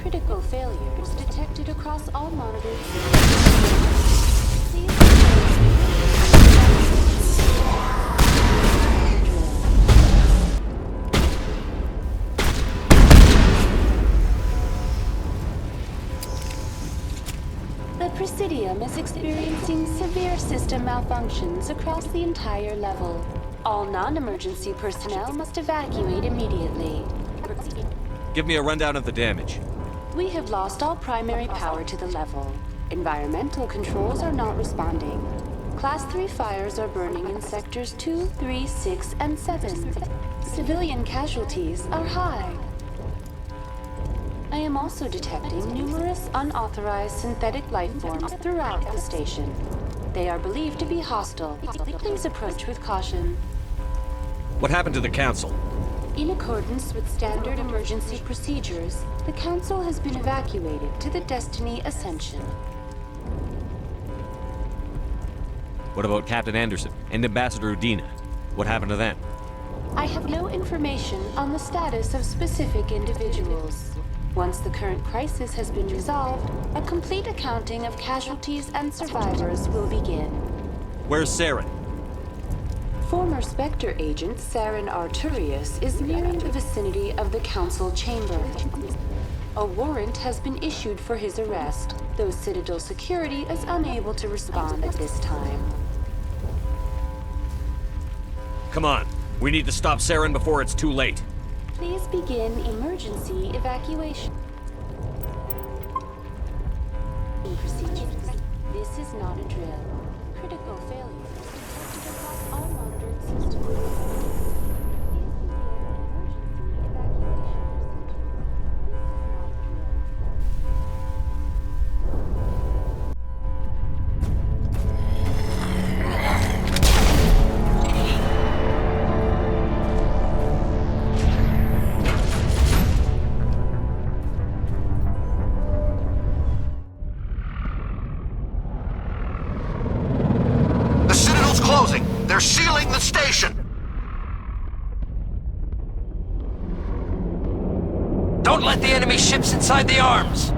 Critical failures detected across all monitored systems. Please The Presidium is experiencing severe system malfunctions across the entire level. All non-emergency personnel must evacuate immediately. Give me a rundown of the damage. We have lost all primary power to the level. Environmental controls are not responding. Class 3 fires are burning in sectors 2, 3, 6, and 7. Civilian casualties are high. I am also detecting numerous unauthorized synthetic life forms throughout the station. They are believed to be hostile. Please approach with caution. What happened to the Council? In accordance with standard emergency procedures, the Council has been evacuated to the Destiny Ascension. What about Captain Anderson and Ambassador Udina? What happened to them? I have no information on the status of specific individuals. Once the current crisis has been resolved, a complete accounting of casualties and survivors will begin. Where's Saren? Former Spectre agent Saren Arturius is nearing the vicinity of the Council chamber. A warrant has been issued for his arrest, though Citadel security is unable to respond at this time. Come on, we need to stop Saren before it's too late. Please begin emergency evacuation. Procedures. This is not a drill. Critical failures detected across all monitored systems. They're sealing the station! Don't let the enemy ships inside the arms!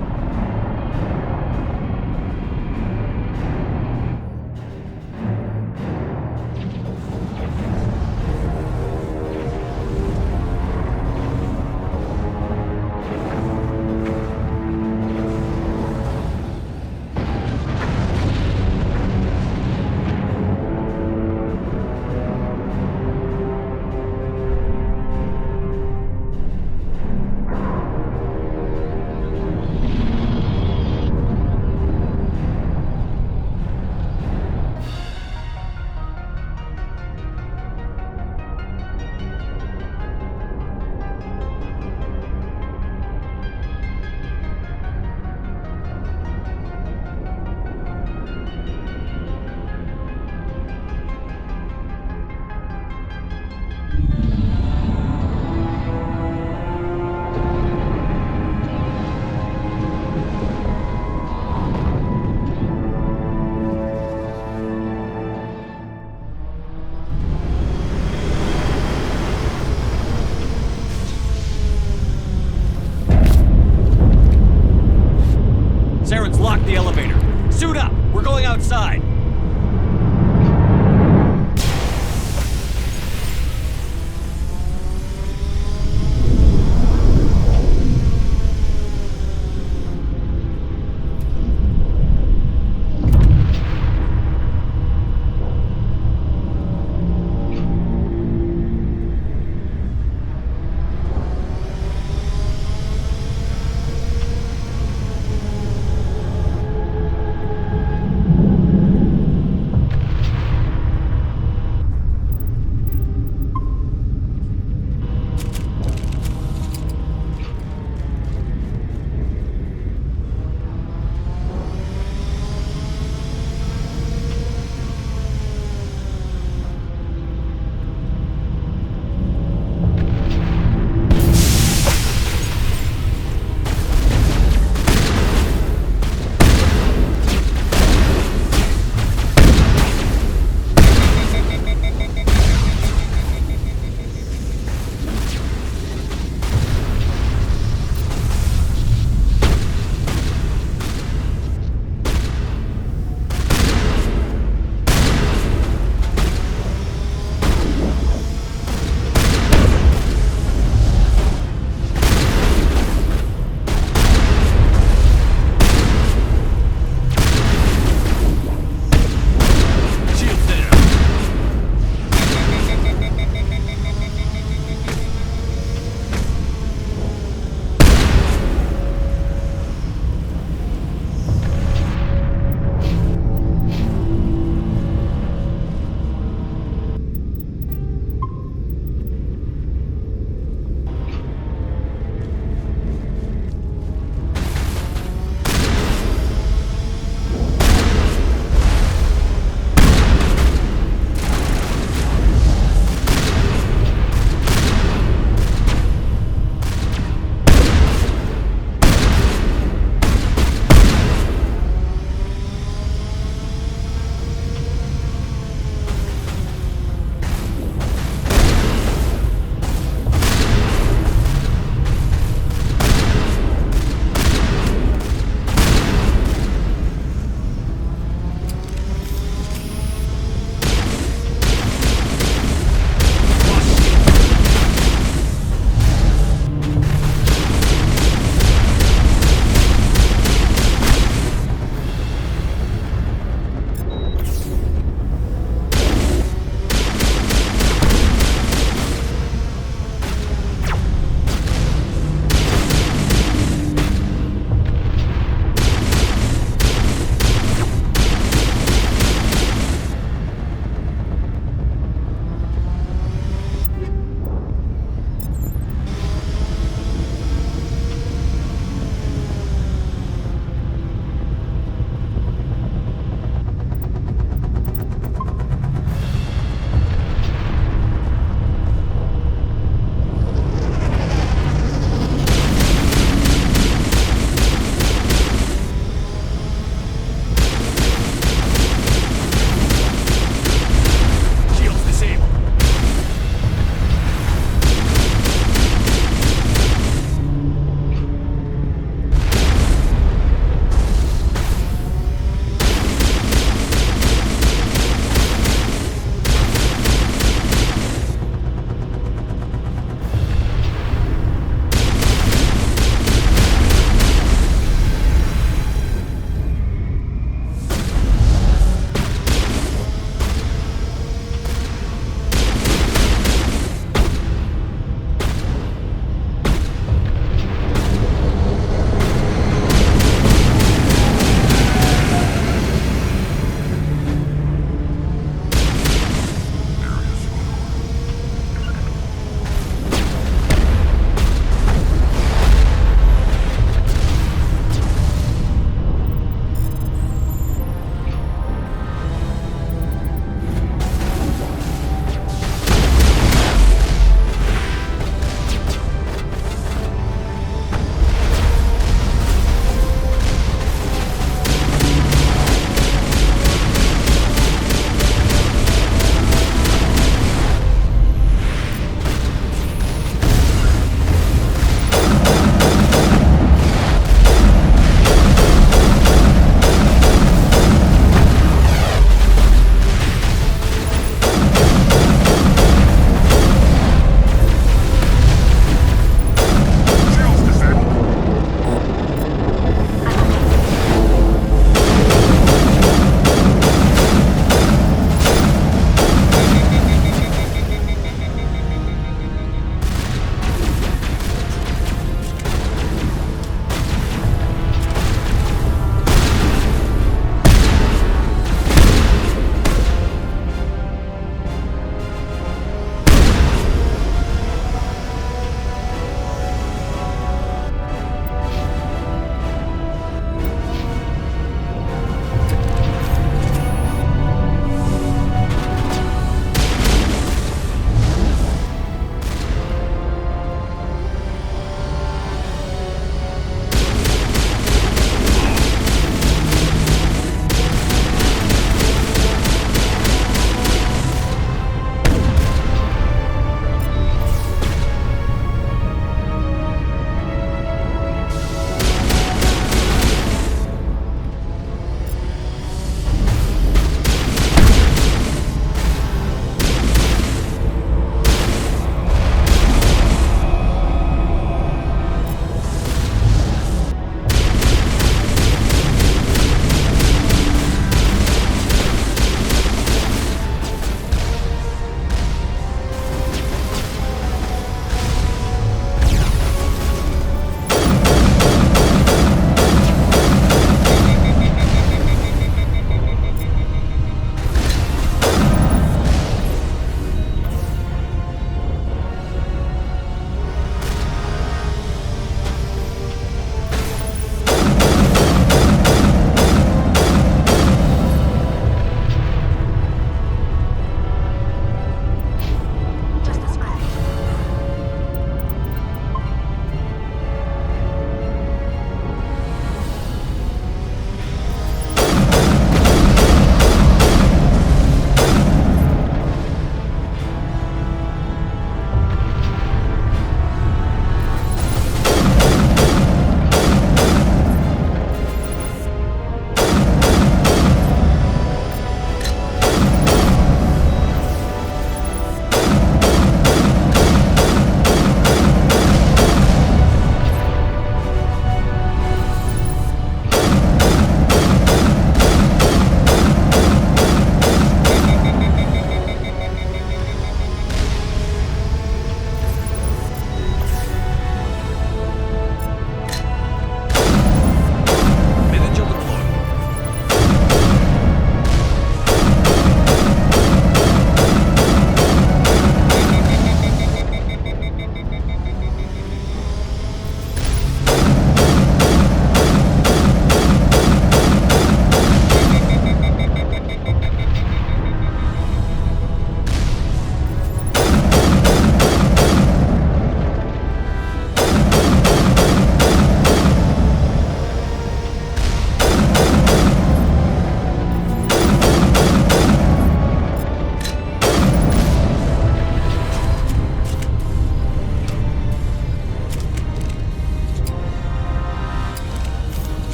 the elevator. Suit up! We're going outside!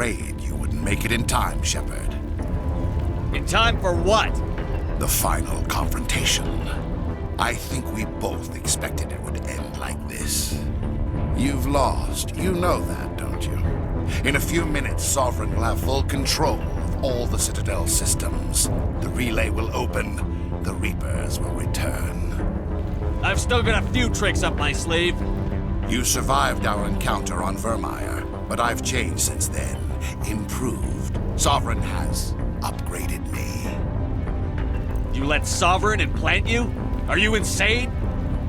afraid you wouldn't make it in time, Shepard. In time for what? The final confrontation. I think we both expected it would end like this. You've lost. You know that, don't you? In a few minutes, Sovereign will have full control of all the Citadel systems. The relay will open. The Reapers will return. I've still got a few tricks up my sleeve. You survived our encounter on Vermeer, but I've changed since then. Improved. Sovereign has upgraded me. You let Sovereign implant you? Are you insane?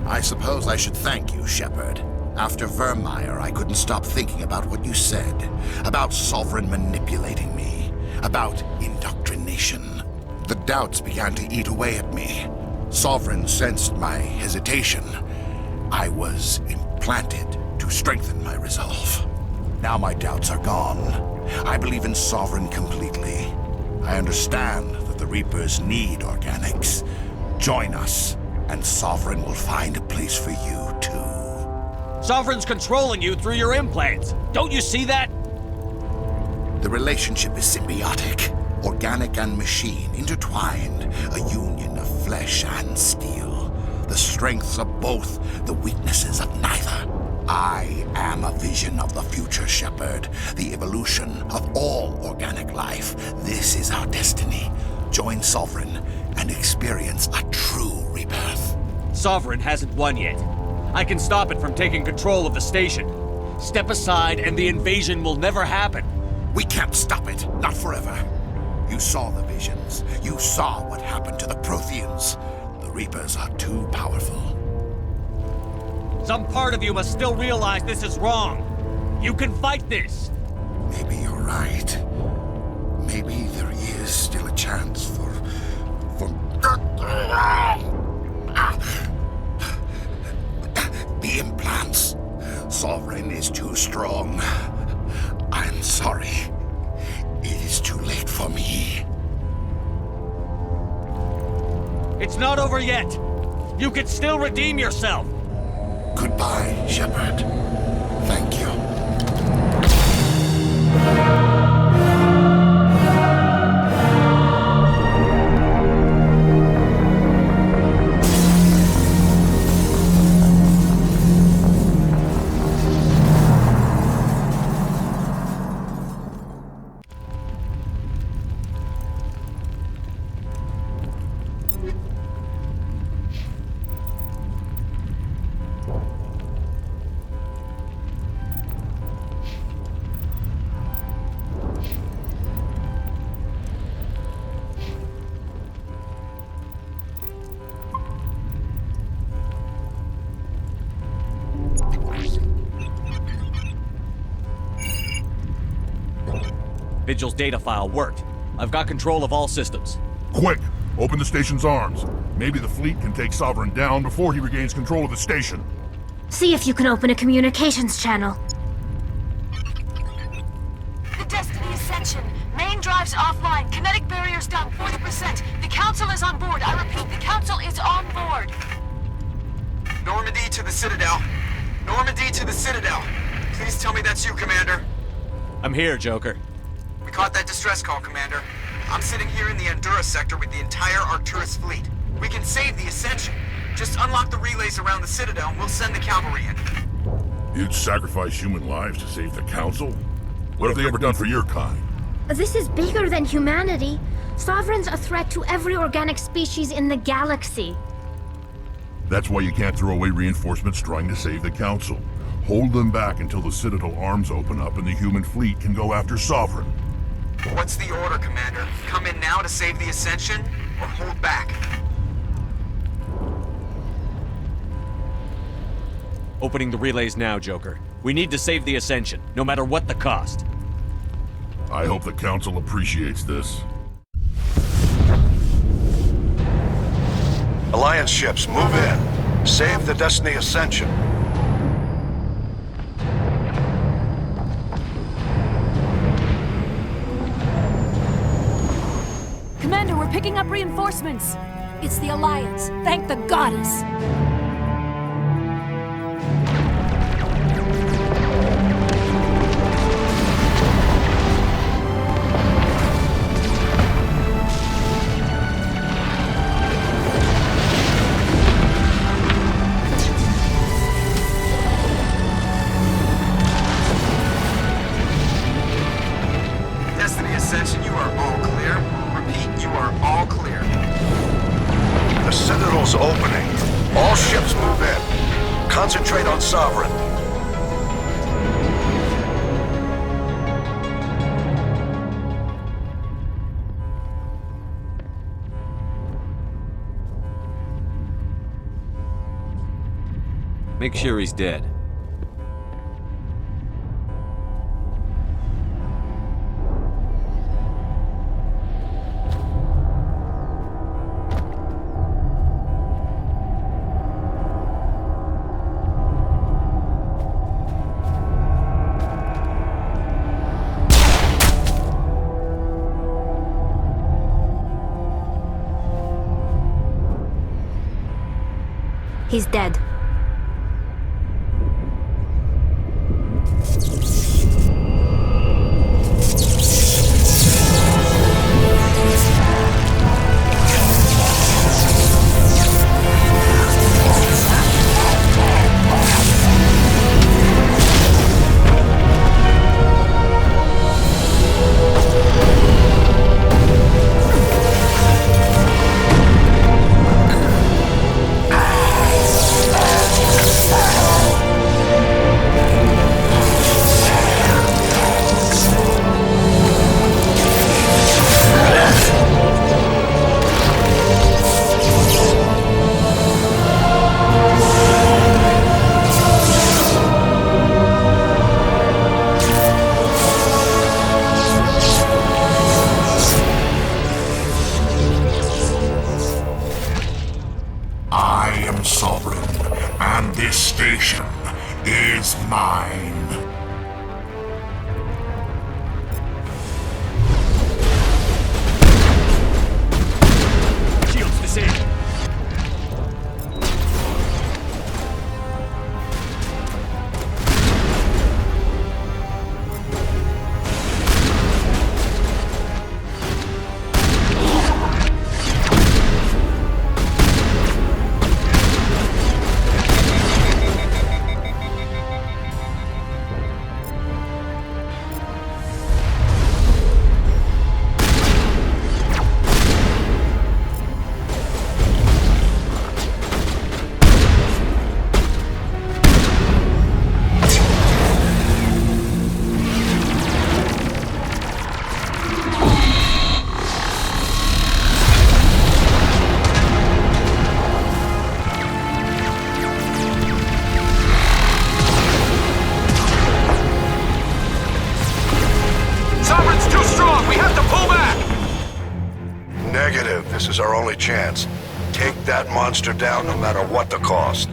I suppose I should thank you, Shepard. After Vermeer, I couldn't stop thinking about what you said. About Sovereign manipulating me. About indoctrination. The doubts began to eat away at me. Sovereign sensed my hesitation. I was implanted to strengthen my resolve. Now my doubts are gone. I believe in Sovereign completely. I understand that the Reapers need organics. Join us, and Sovereign will find a place for you, too. Sovereign's controlling you through your implants. Don't you see that? The relationship is symbiotic. Organic and machine intertwined. A union of flesh and steel. The strengths of both, the weaknesses of neither. I am a vision of the future, Shepard. The evolution of all organic life. This is our destiny. Join Sovereign and experience a true rebirth. Sovereign hasn't won yet. I can stop it from taking control of the station. Step aside and the invasion will never happen. We can't stop it. Not forever. You saw the visions. You saw what happened to the Protheans. The Reapers are too powerful. Some part of you must still realize this is wrong. You can fight this. Maybe you're right. Maybe there is still a chance for... The implants. Sovereign is too strong. I'm sorry. It is too late for me. It's not over yet. You can still redeem yourself. Goodbye, Shepard. Thank you. Vigil's data file worked. I've got control of all systems. Quick! Open the station's arms. Maybe the fleet can take Sovereign down before he regains control of the station. See if you can open a communications channel. The Destiny Ascension. Main drives offline. Kinetic barriers down 40%. The Council is on board. I repeat, the Council is on board. Normandy to the Citadel. Normandy to the Citadel. Please tell me that's you, Commander. I'm here, Joker. We caught that distress call, Commander. I'm sitting here in the Honduras sector with the entire Arcturus fleet. We can save the Ascension. Just unlock the relays around the Citadel and we'll send the cavalry in. You'd sacrifice human lives to save the Council? What have they ever done for your kind? This is bigger than humanity. Sovereign's a threat to every organic species in the galaxy. That's why you can't throw away reinforcements trying to save the Council. Hold them back until the Citadel arms open up and the human fleet can go after Sovereign. What's the order, Commander? Come in now to save the Ascension, or hold back? Opening the relays now, Joker. We need to save the Ascension, no matter what the cost. I hope the Council appreciates this. Alliance ships, move in. Save the Destiny Ascension. Commander, we're picking up reinforcements. It's the Alliance. Thank the goddess. is opening. All ships move in. Concentrate on Sovereign. Make sure he's dead. He's dead. I am Sovereign, and this station is mine. Shields disabled. Negative. This is our only chance. Take that monster down no matter what the cost.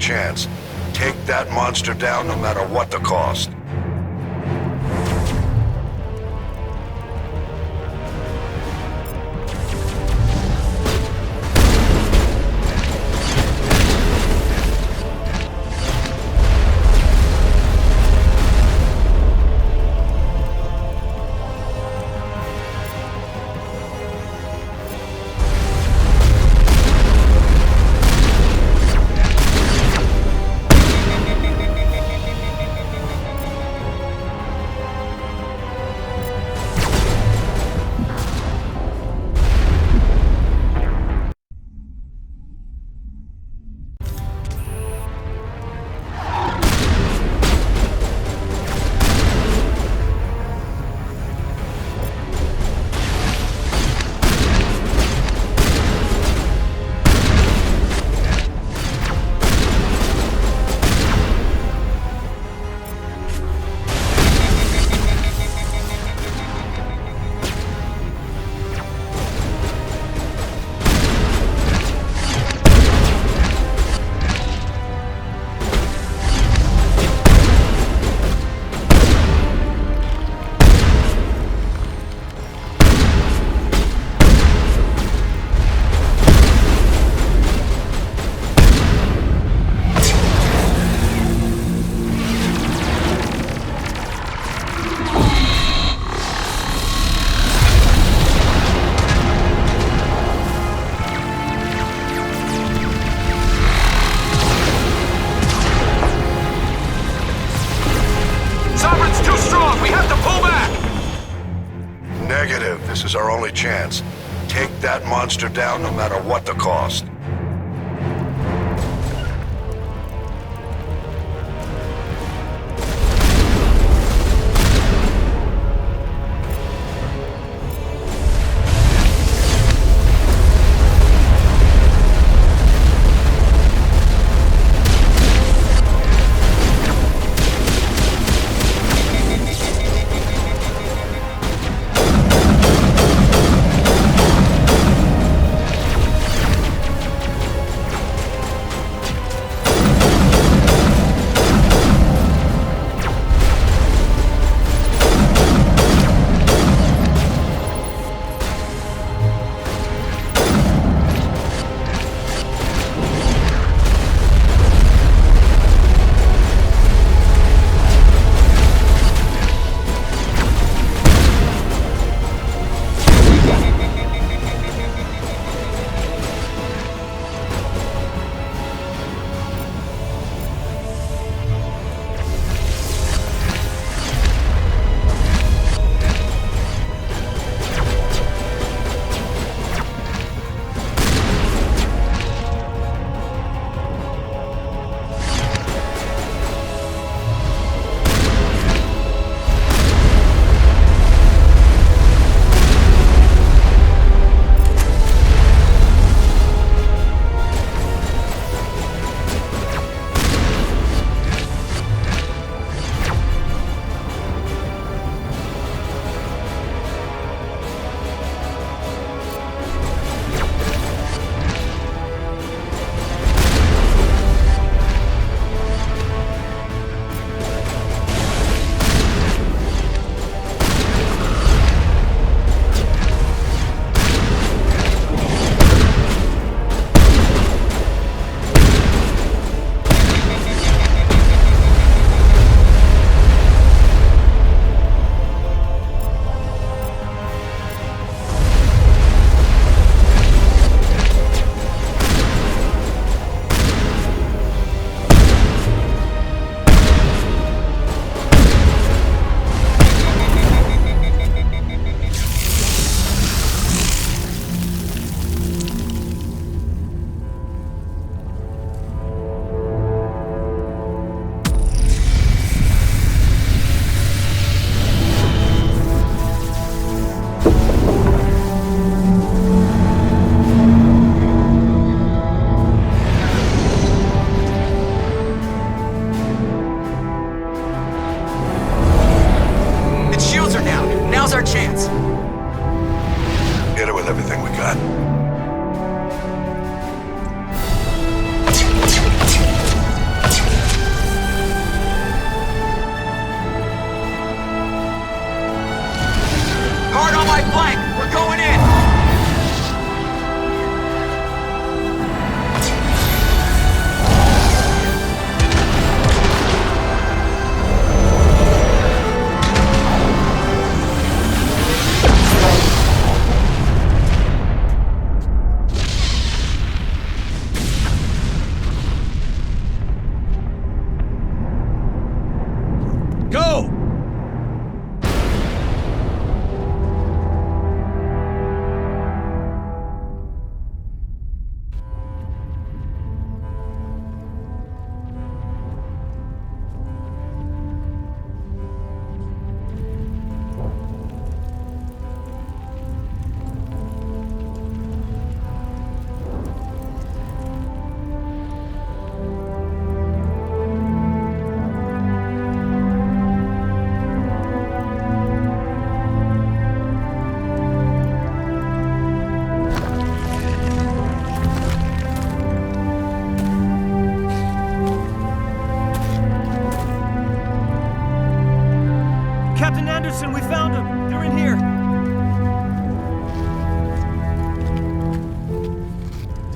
chance. Take that monster down no matter what the cost. This is our only chance. Take that monster down no matter what the cost.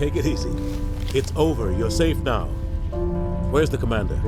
Take it easy. It's over. You're safe now. Where's the commander?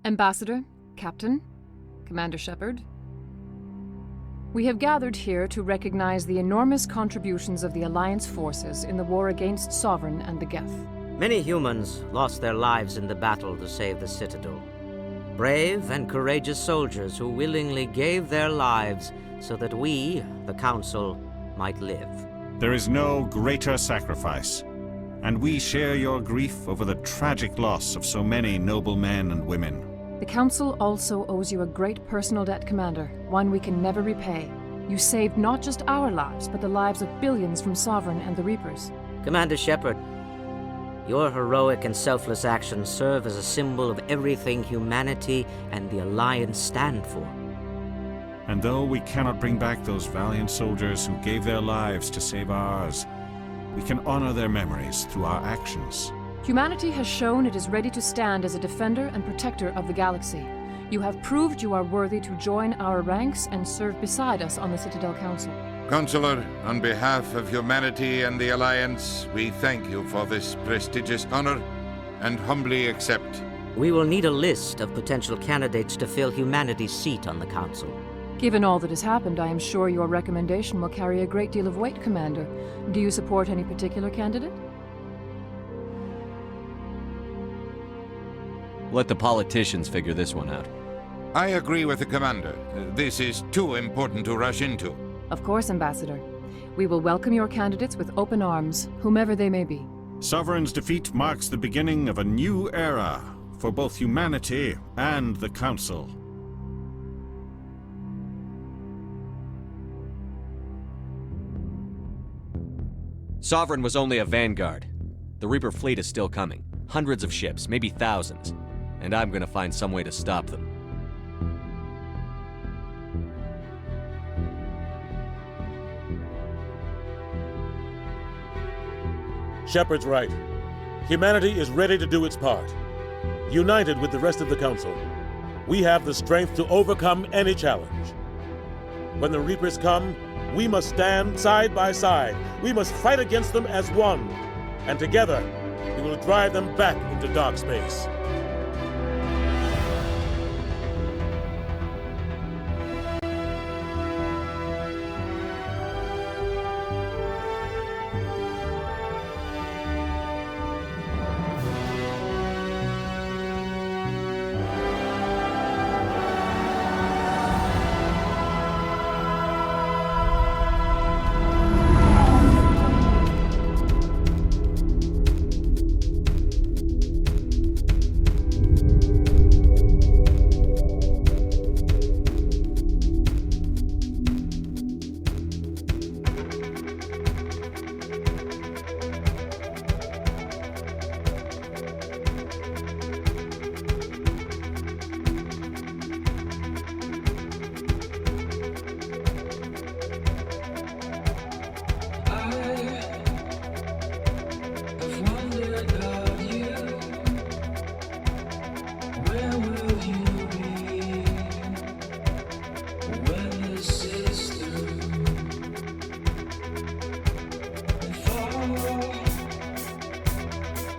Ambassador, Captain, Commander Shepard, we have gathered here to recognize the enormous contributions of the Alliance forces in the war against Sovereign and the Geth. Many humans lost their lives in the battle to save the Citadel. Brave and courageous soldiers who willingly gave their lives so that we, the Council, might live. There is no greater sacrifice, and we share your grief over the tragic loss of so many noble men and women. The Council also owes you a great personal debt, Commander, one we can never repay. You saved not just our lives, but the lives of billions from Sovereign and the Reapers. Commander Shepard, your heroic and selfless actions serve as a symbol of everything humanity and the Alliance stand for. And though we cannot bring back those valiant soldiers who gave their lives to save ours, we can honor their memories through our actions. Humanity has shown it is ready to stand as a defender and protector of the galaxy. You have proved you are worthy to join our ranks and serve beside us on the Citadel Council. Counselor, on behalf of humanity and the Alliance, we thank you for this prestigious honor and humbly accept. We will need a list of potential candidates to fill humanity's seat on the Council. Given all that has happened, I am sure your recommendation will carry a great deal of weight, Commander. Do you support any particular candidate? Let the politicians figure this one out. I agree with the Commander. This is too important to rush into. Of course, Ambassador. We will welcome your candidates with open arms, whomever they may be. Sovereign's defeat marks the beginning of a new era for both humanity and the Council. Sovereign was only a vanguard. The Reaper fleet is still coming. Hundreds of ships, maybe thousands. And I'm gonna find some way to stop them. Shepard's right. Humanity is ready to do its part. United with the rest of the Council, we have the strength to overcome any challenge. When the Reapers come, we must stand side by side. We must fight against them as one. And together, we will drive them back into dark space.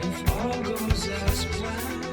If all goes as planned.